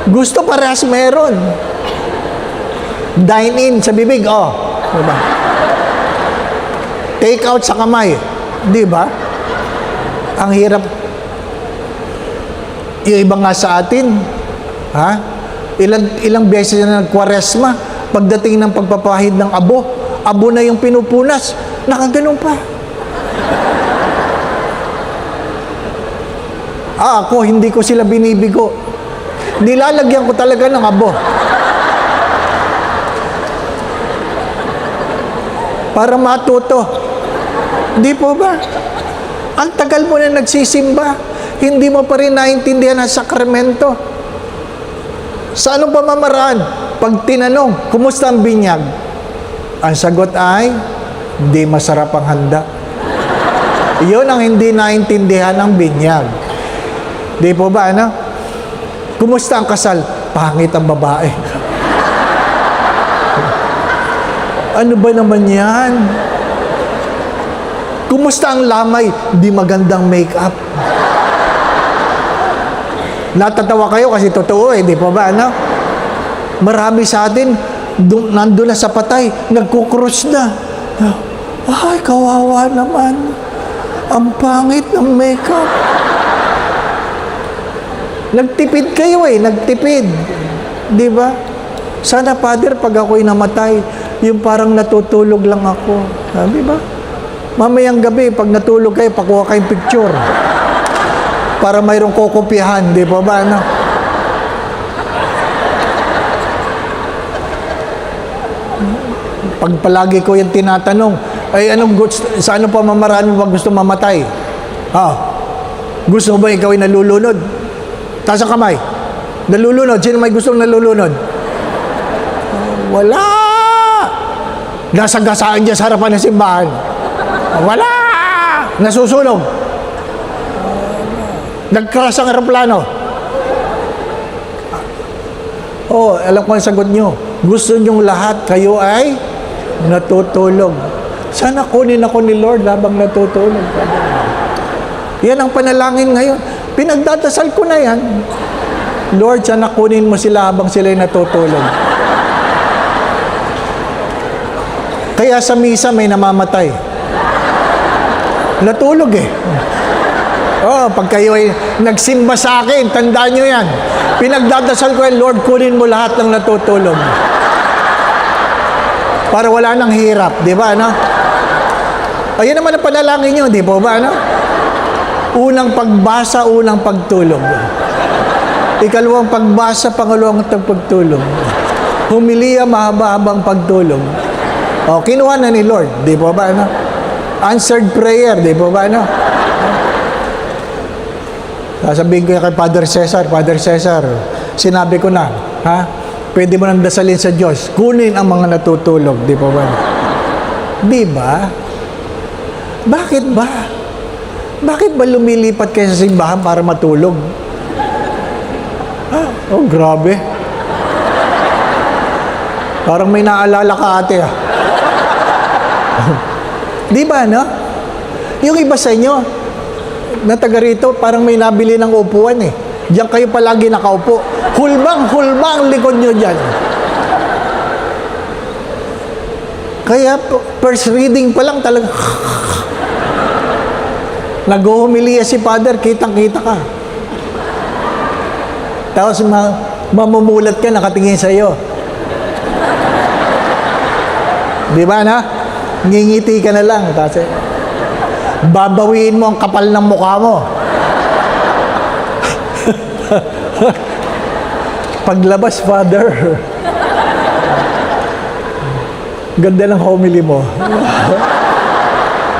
Gusto parehas meron. Dine in sa bibig, oh. Diba? Take out sa kamay. Di ba? Ang hirap. Yung iba nga sa atin, ha? Ilang beses na nagkwaresma, pagdating ng pagpapahid ng abo na yung pinupunas, nakaganon pa. Ako, hindi ko sila binibigo. Nilalagyan ko talaga ng abo. Para matuto. Di po ba? Ang tagal mo na nagsisimba, hindi mo pa rin naintindihan ang sakramento. Sa anong pamamaraan? Pag tinanong, kumusta ang binyag? Ang sagot ay, hindi masarap ang handa. Iyon ang hindi naintindihan ng binyag. Di po ba, ano? Kumusta ang kasal? Pangit ang babae. Ano ba naman yan? Kumusta ang lamay? Di magandang make-up. Natatawa kayo kasi totoo eh, di po ba, ano? Marami sa atin, nandun na sa patay, nagkukrus na. Ay, kawawa naman. Ang pangit ng make-up. Nagtipid kayo eh, nagtipid. Di ba? Sana, Father, pag ako'y namatay, yung parang natutulog lang ako. Di ba? Mamayang gabi, pag natulog kayo, pakuha kayong picture. Para mayroong kokopyahan, di ba ba, ano? Pag palagi ko yung tinatanong, ay sa ano pa mamaraan mo ba gusto mamatay? Gusto mo ba ikaw ay nalulunod? Taas ang kamay. Nalulunod. Sino may gustong nalulunod? Wala! Nasagasaan dyan sa harapan ng simbahan. Wala! Nasusunog. Nag-crash ang aeroplano. Alam ko ang sagot nyo. Gusto nyong lahat kayo ay natutulog. Sana kunin ako ni Lord habang natutulog. Yan ang panalangin ngayon. Pinagdadasal ko na yan. Lord, sana kunin mo sila habang sila'y natutulog. Kaya sa misa may namamatay. Natulog eh. Pag kayo ay nagsimba sa akin, tandaan nyo yan. Pinagdadasal ko yan, Lord, kunin mo lahat ng natutulog. Para wala nang hirap, di ba, ano? Ayun naman ang panalangin nyo, di ba, ano? Unang pagbasa, unang pagtulog. Ikalawang pagbasa, pangalawang pagtulog. Humiliya, mahaba-habang pagtulog. Kinuha na ni Lord, di ba ba, ano? Answered prayer, di ba ba, ano? Sasabihin ko kay Father Cesar, sinabi ko na, ha? Pwede mo nang dasalin sa Diyos. Kunin ang mga natutulog, di ba ba? Di ba? Bakit ba? Bakit ba lumilipat kayo sa simbahan para matulog? Grabe. Parang may naalala ka, ate, ah. Di ba, no? Yung iba sa inyo, na taga rito, parang may nabili ng upuan, eh. Diyan kayo palagi nakaupo. Hulbang-hulbang ang likod nyo dyan. Kaya, first reading pa lang talaga, nag-humiliya si Father, kitang-kita ka. Tapos, mamumulat ka, nakatingin sa'yo. Di ba, na? Ngingiti ka na lang. Tapos, babawiin mo ang kapal ng mukha mo. Paglabas, Father, ganda ng homily mo.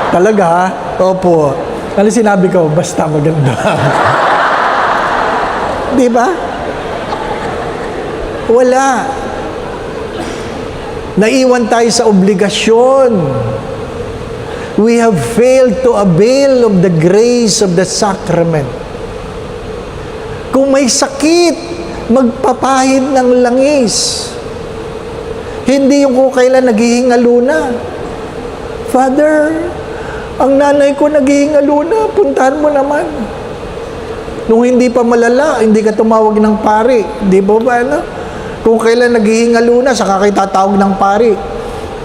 Talaga, ha? Opo. Ano sinabi ko? Basta maganda. Di ba? Wala. Naiwan tayo sa obligasyon. We have failed to avail of the grace of the sacrament. Kung may sakit, magpapahid ng langis. Hindi yung kung kailan naghihingalo na. Father, ang nanay ko naghihingalo na, puntahan mo naman. Nung hindi pa malala, hindi ka tumawag ng pari. Di ba ba, ano? Kung kailan naghihingalo na, saka kayo tatawag ng pari.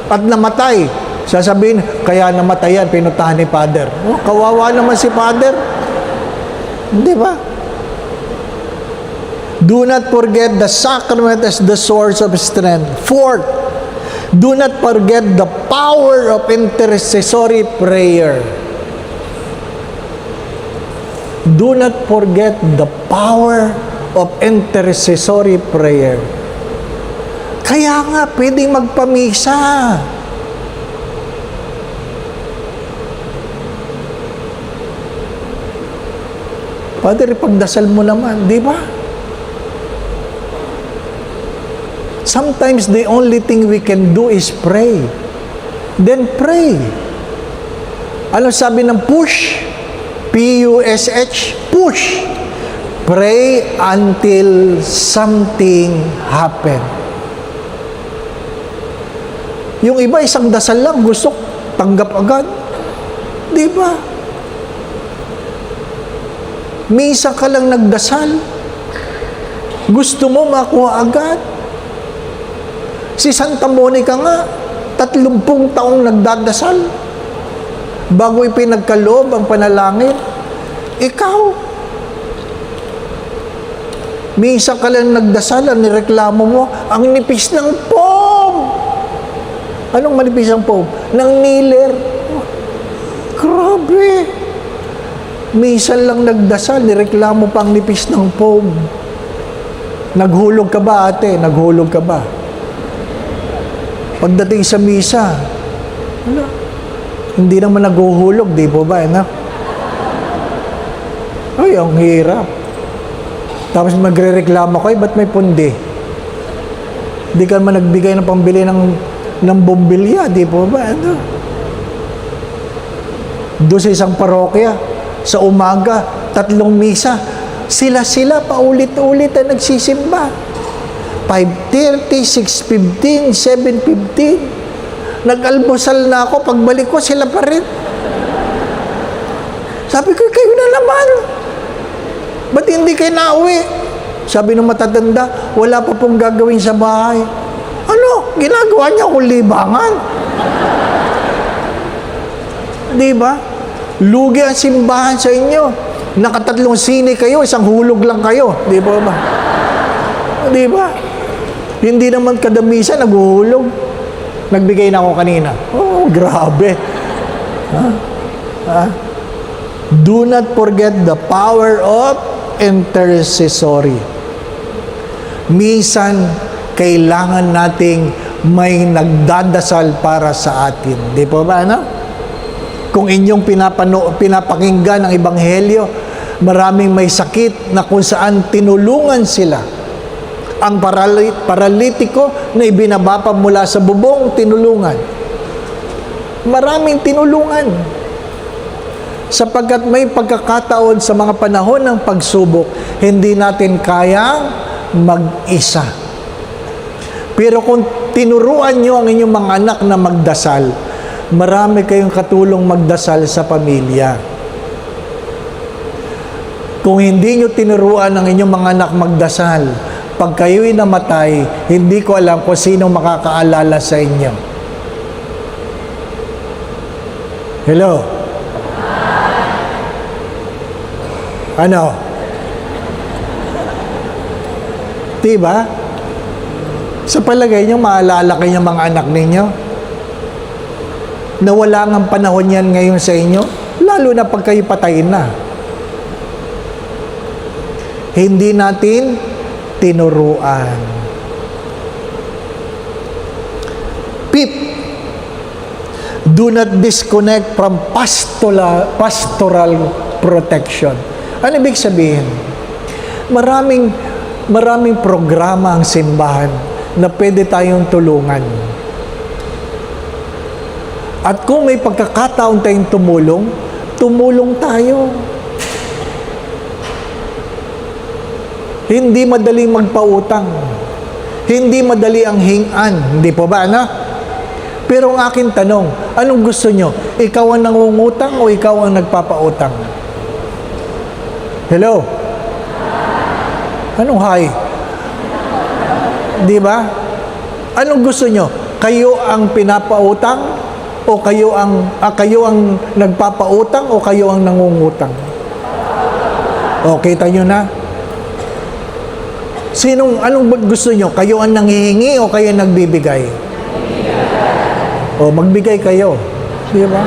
At namatay. Sasabihin, kaya namatay yan, pinuntahan ni Father. Oh, kawawa naman si Father. Di ba? Do not forget the sacrament as the source of strength. Fourth, do not forget the power of intercessory prayer. Do not forget the power of intercessory prayer. Kaya nga, pwedeng magpamisa. Father, ipagdasal mo naman, di ba? Sometimes the only thing we can do is pray. Then pray. Ano sabi ng push? P-U-S-H, push. Pray until something happen. Yung iba, isang dasal lang, gusto tanggap agad. Di ba? Misa ka lang nagdasal. Gusto mo makuha agad. Si Santa Monica nga, 30 taong nagdadasal bago ipinagkaloob ang panalangin. Ikaw, minsan ka lang nagdasal, nireklamo mo, ang nipis ng pom. Anong manipis ang pom? Ng niler. Oh, grabe. Minsan lang nagdasal, nireklamo pa ang nipis ng pom. Naghulog ka ba, ate? Naghulog ka ba? Pagdating sa misa, wala. Hindi naman naghuhulog, di po ba? Ay, ang hirap. Tapos magre-reklamo kayo, ba't may pundi? Hindi ka naman nagbigay ng pambili ng bombilya, di po ba? Doon sa isang parokya, sa umaga, 3 misa, sila-sila paulit-ulit na nagsisimba. 5:30, 6:15, 7:15. Nag-almusal na ako, pagbalik ko, sila pa rin. Sabi ko, kayo na naman. Ba't hindi kayo nauwi? Sabi ng matatanda, wala pa pong gagawin sa bahay. Ano? Ginagawa niya akong libangan. Di ba? Lugi ang simbahan sa inyo. Nakatatlong sine kayo, isang hulog lang kayo. Di ba ba? Di ba? Hindi naman kada misa naghuhulog. Nagbigay na ako kanina. Oh, grabe. Do not forget the power of intercessory. Minsan, kailangan nating may nagdadasal para sa atin. Di po ba, ano? Kung inyong pinapakinggan ang Ebanghelyo, maraming may sakit na kung saan tinulungan sila. Ang paralitiko na ibinababa mula sa bubong, tinulungan. Maraming tinulungan. Sapagkat may pagkakataon sa mga panahon ng pagsubok, hindi natin kayang mag-isa. Pero kung tinuruan nyo ang inyong mga anak na magdasal, marami kayong katulong magdasal sa pamilya. Kung hindi nyo tinuruan ang inyong mga anak magdasal, pag kayo'y namatay, hindi ko alam kung sino makakaalala sa inyo. Hello? Ano? Diba? Sa palagay nyo, maalala kayo ng mga anak ninyo? Na wala ng panahon yan ngayon sa inyo? Lalo na pag kayo patayin na. Hindi natin tinuruan. Fifth, do not disconnect from pastoral protection. Ano ibig sabihin? Maraming programa ang simbahan na pwede tayong tulungan. At kung may pagkakataon tayong tumulong tayo. Hindi madali magpautang. Hindi madali ang hingan. Hindi po ba, ano? Pero ang aking tanong, anong gusto nyo? Ikaw ang nangungutang o ikaw ang nagpapautang? Hello? Anong hi? Di ba? Anong gusto nyo? Kayo ang pinapautang o kayo ang nagpapautang o kayo ang nangungutang? O, kita nyo na? Anong gusto nyo? Kayo ang nanghihingi o kayo ang nagbibigay? O, magbigay kayo. Di ba?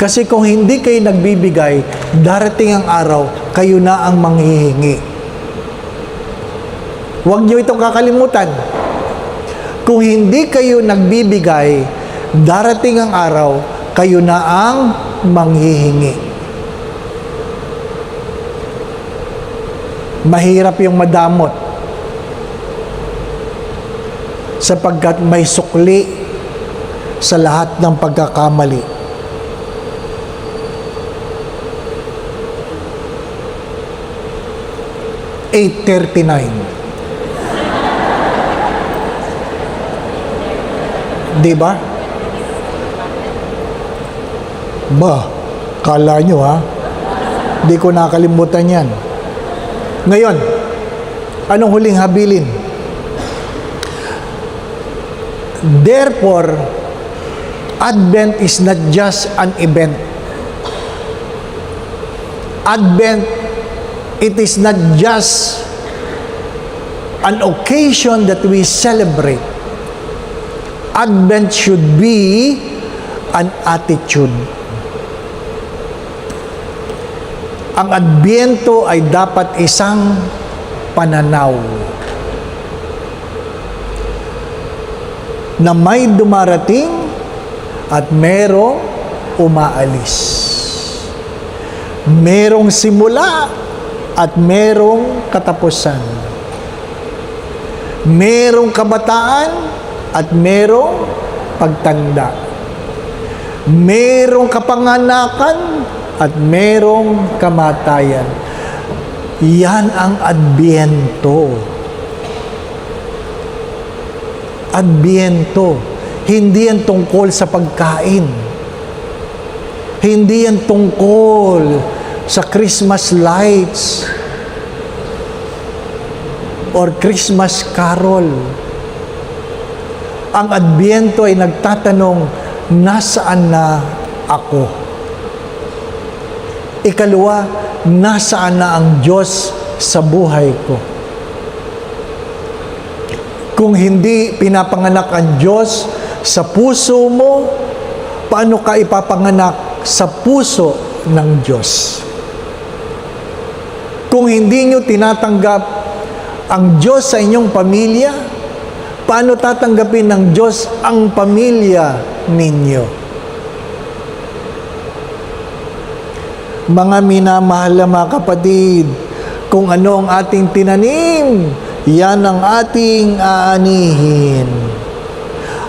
Kasi kung hindi kayo nagbibigay, darating ang araw, kayo na ang manghihingi. Huwag nyo itong kakalimutan. Kung hindi kayo nagbibigay, darating ang araw, kayo na ang manghihingi. Mahirap yung madamot sapagkat may sukli sa lahat ng pagkakamali. Diba? Kala nyo ha? Di ko nakalimutan yan. Ngayon, anong huling habilin? Therefore, Advent is not just an event. Advent, it is not just an occasion that we celebrate. Advent should be an attitude. Ang Adbyento ay dapat isang pananaw na may dumarating at merong umaalis. Merong simula at merong katapusan. Merong kabataan at merong pagtanda. Merong kapanganakan at merong kamatayan. Yan ang Adbyento. Adbyento. Hindi yan tungkol sa pagkain. Hindi yan tungkol sa Christmas lights or Christmas carol. Ang Adbyento ay nagtatanong, nasaan na ako? Ikalawa, nasaan na ang Diyos sa buhay ko? Kung hindi pinapanganak ang Diyos sa puso mo, paano ka ipapanganak sa puso ng Diyos? Kung hindi nyo tinatanggap ang Diyos sa inyong pamilya, paano tatanggapin ng Diyos ang pamilya ninyo? Mga minamahal na mga kapatid, kung ano ang ating tinanim, yan ang ating aanihin.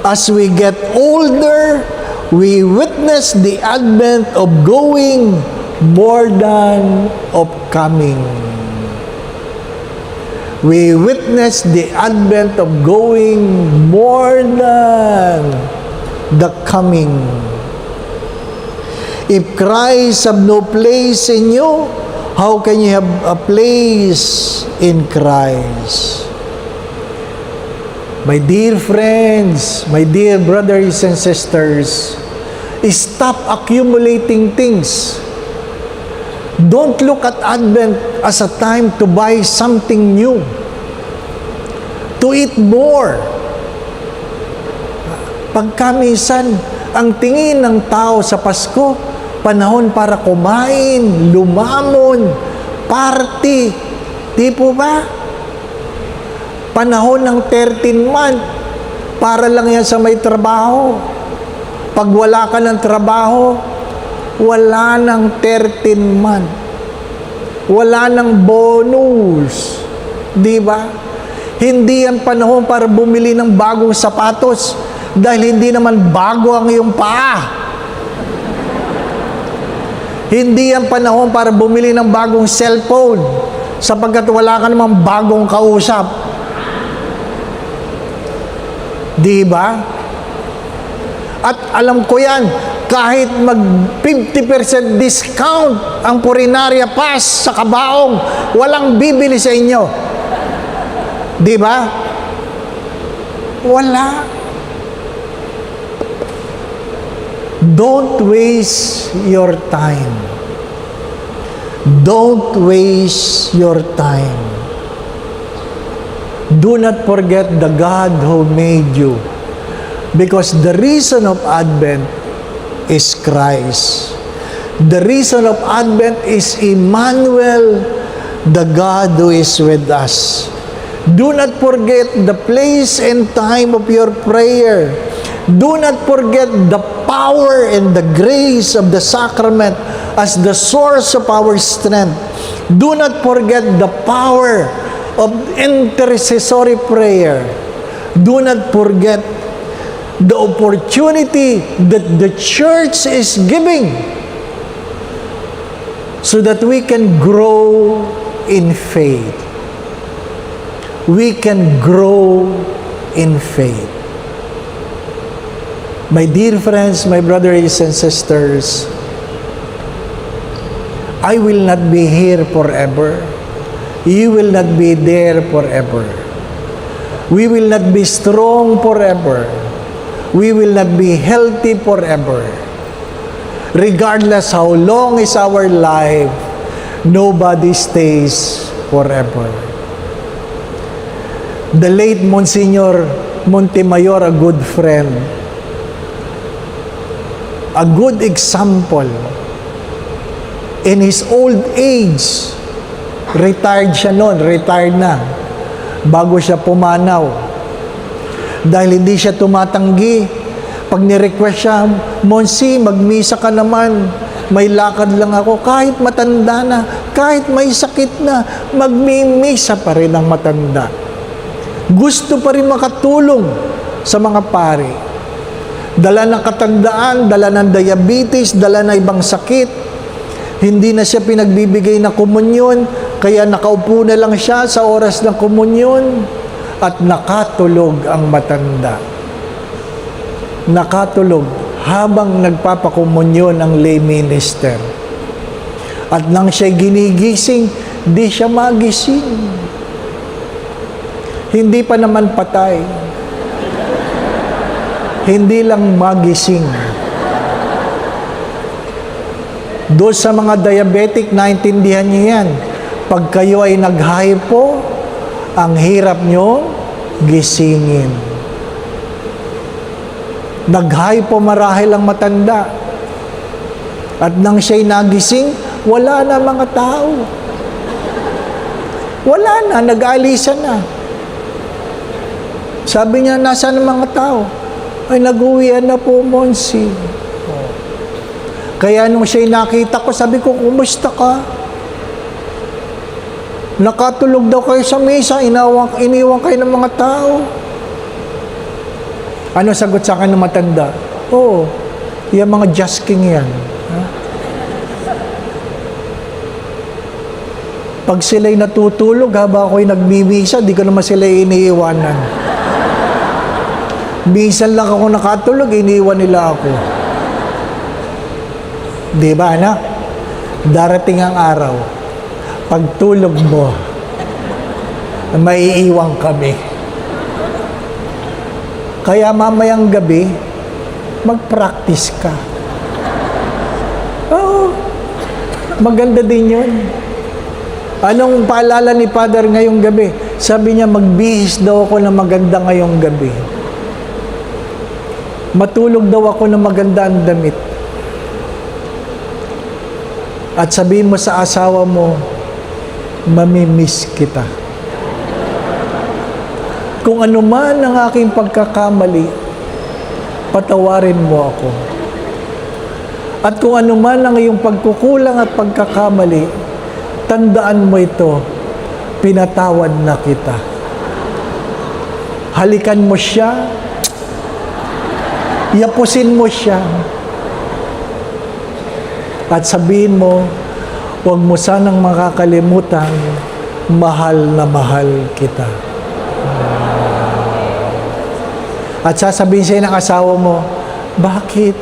As we get older, we witness the advent of going more than of coming. We witness the advent of going more than the coming. If Christ have no place in you, how can you have a place in Christ? My dear friends, my dear brothers and sisters, stop accumulating things. Don't look at Advent as a time to buy something new, to eat more. Pagkamisan, ang tingin ng tao sa Pasko, panahon para kumain, lumamon, party. Di po ba? Panahon ng 13 month, para lang yan sa may trabaho. Pag wala ka ng trabaho, wala ng 13 month. Wala ng bonus. Di ba? Hindi yan panahon para bumili ng bagong sapatos dahil hindi naman bago ang iyong paa. Hindi yan panahon para bumili ng bagong cellphone sapagkat wala ka namang bagong kausap. Di ba? At alam ko yan, kahit mag 50% discount ang Purinaria Pass sa kabaong, walang bibili sa inyo. Di ba? Wala. Don't waste your time. Don't waste your time. Do not forget the God who made you. Because the reason of Advent is Christ. The reason of Advent is Emmanuel, the God who is with us. Do not forget the place and time of your prayer. Do not forget the power and the grace of the sacrament as the source of our strength. Do not forget the power of intercessory prayer. Do not forget the opportunity that the church is giving so that we can grow in faith. We can grow in faith. My dear friends, my brothers and sisters, I will not be here forever. You will not be there forever. We will not be strong forever. We will not be healthy forever. Regardless how long is our life, nobody stays forever. The late Monsignor Montemayor, a good friend, a good example, in his old age, retired siya noon, retired na, bago siya pumanaw. Dahil hindi siya tumatanggi. Pag ni-request siya, Monsi, magmisa ka naman, may lakad lang ako, kahit matanda na, kahit may sakit na, magmimisa pa rin ang matanda. Gusto pa rin makatulong sa mga pari. Dala ng katandaan, dala ng diabetes, dala ng ibang sakit. Hindi na siya pinagbibigay na komunyon, kaya nakaupo na lang siya sa oras ng komunyon at nakatulog ang matanda. Nakatulog habang nagpapakomunyon ang lay minister. At nang siya ginigising, di siya magising. Hindi pa naman patay. Hindi lang magising. Doon sa mga diabetic, naintindihan niyo yan. Pag kayo ay nag-hypo, ang hirap nyo gisingin. Nag-hypo marahil ang matanda. At nang siya'y nagising, wala na mga tao. Wala na, nag-aalisan na. Sabi niya, nasaan ang mga tao? Ay, nag-uwian na po, Monsi. Kaya nung siya'y nakita ko, sabi ko, kumusta ka? Nakatulog daw kayo sa mesa, iniwan kayo ng mga tao. Ano sagot sa akin ng matanda? Oo, yung mga just king yan. Ha? Pag sila'y natutulog, habang ako'y nagmimisa, di ko naman sila iniiwanan. Minsan lang ako nakatulog, iniiwan nila ako. Di ba, anak? Darating ang araw, pagtulog mo, maiiwan kami. Kaya mamayang gabi, mag-practice ka. Oo, maganda din yun. Anong paalala ni Father ngayong gabi? Sabi niya, magbihis daw ako na maganda ngayong gabi. Matulog daw ako na maganda ang damit. At sabihin mo sa asawa mo, mamimiss kita. Kung ano man ang aking pagkakamali, patawarin mo ako. At kung ano man ang iyong pagkukulang at pagkakamali, tandaan mo ito, pinatawad na kita. Halikan mo siya, yapusin mo siya, at sabihin mo, huwag mo sanang makakalimutan, mahal na mahal kita. At sasabihin sa'yo ng asawa mo, bakit?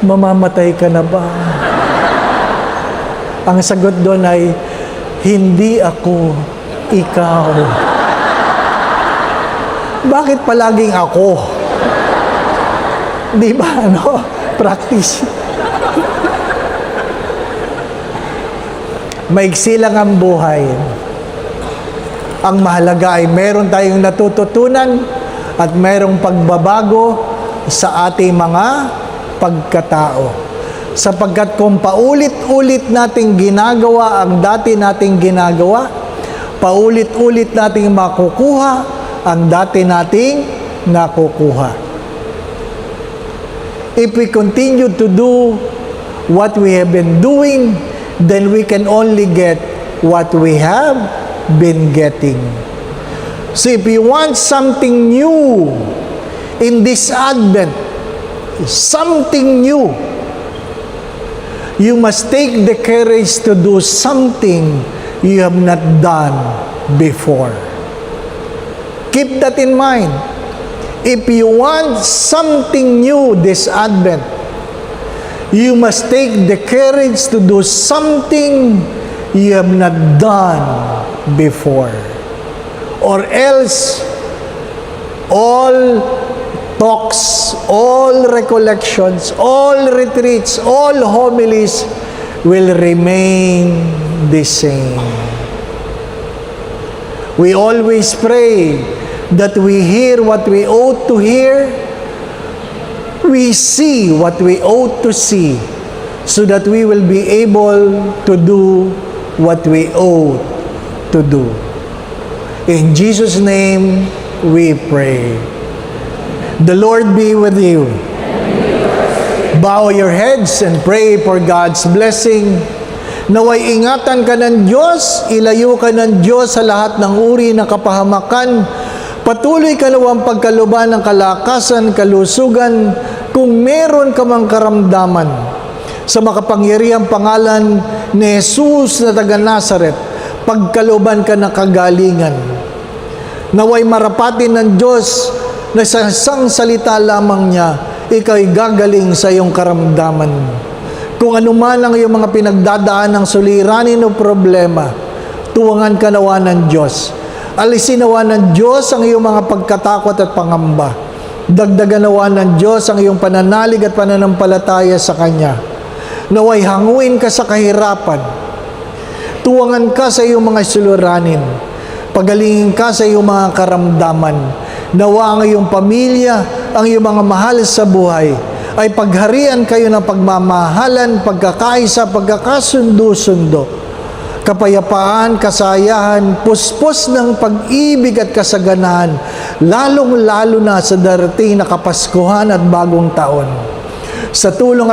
Mamamatay ka na ba? Ang sagot doon ay, hindi ako, ikaw. Bakit palaging ako? Di ba, ano? Practice. Maigsi lang ang buhay. Ang mahalaga ay meron tayong natututunan at merong pagbabago sa ating mga pagkatao. Sapagkat kung paulit-ulit nating ginagawa ang dati nating ginagawa, paulit-ulit nating makukuha ang dati nating nakukuha. If we continue to do what we have been doing, then we can only get what we have been getting. So if you want something new in this Advent, something new, you must take the courage to do something you have not done before. Keep that in mind. If you want something new this Advent, you must take the courage to do something you have not done before. Or else, all talks, all recollections, all retreats, all homilies will remain the same. We always pray that we hear what we ought to hear, we see what we ought to see, so that we will be able to do what we ought to do. In Jesus' name, we pray. The Lord be with you. Bow your heads and pray for God's blessing. Naway ingatan ka ng Diyos, ilayo ka ng Diyos sa lahat ng uri ng kapahamakan. Patuloy ka nawang pagkaluban ng kalakasan, kalusugan, kung meron ka mang karamdaman. Sa makapangyarihang pangalan ni Jesus na taga Nazaret, pagkaluban ka ng kagalingan. Naway marapatin ng Diyos na sa isang salita lamang niya, ikaw'y gagaling sa iyong karamdaman. Kung anuman ang iyong mga pinagdadaan ng suliranin o problema, tuwangan ka nawa ng Diyos. Alisin nawa ng Diyos ang iyong mga pagkatakot at pangamba. Dagdagan nawa ng Diyos ang iyong pananalig at pananampalataya sa Kanya. Naway hanguin ka sa kahirapan. Tuwangan ka sa iyong mga suliranin. Pagalingin ka sa iyong mga karamdaman. Nawa ang iyong pamilya, ang iyong mga mahal sa buhay, ay pagharian kayo ng pagmamahalan, pagkakaisa, pagkakasundo-sundo. Kapayapaan, kasayahan, puspos ng pag-ibig at kasaganahan, lalong-lalo na sa darating na Kapaskuhan at Bagong Taon. Sa tulong at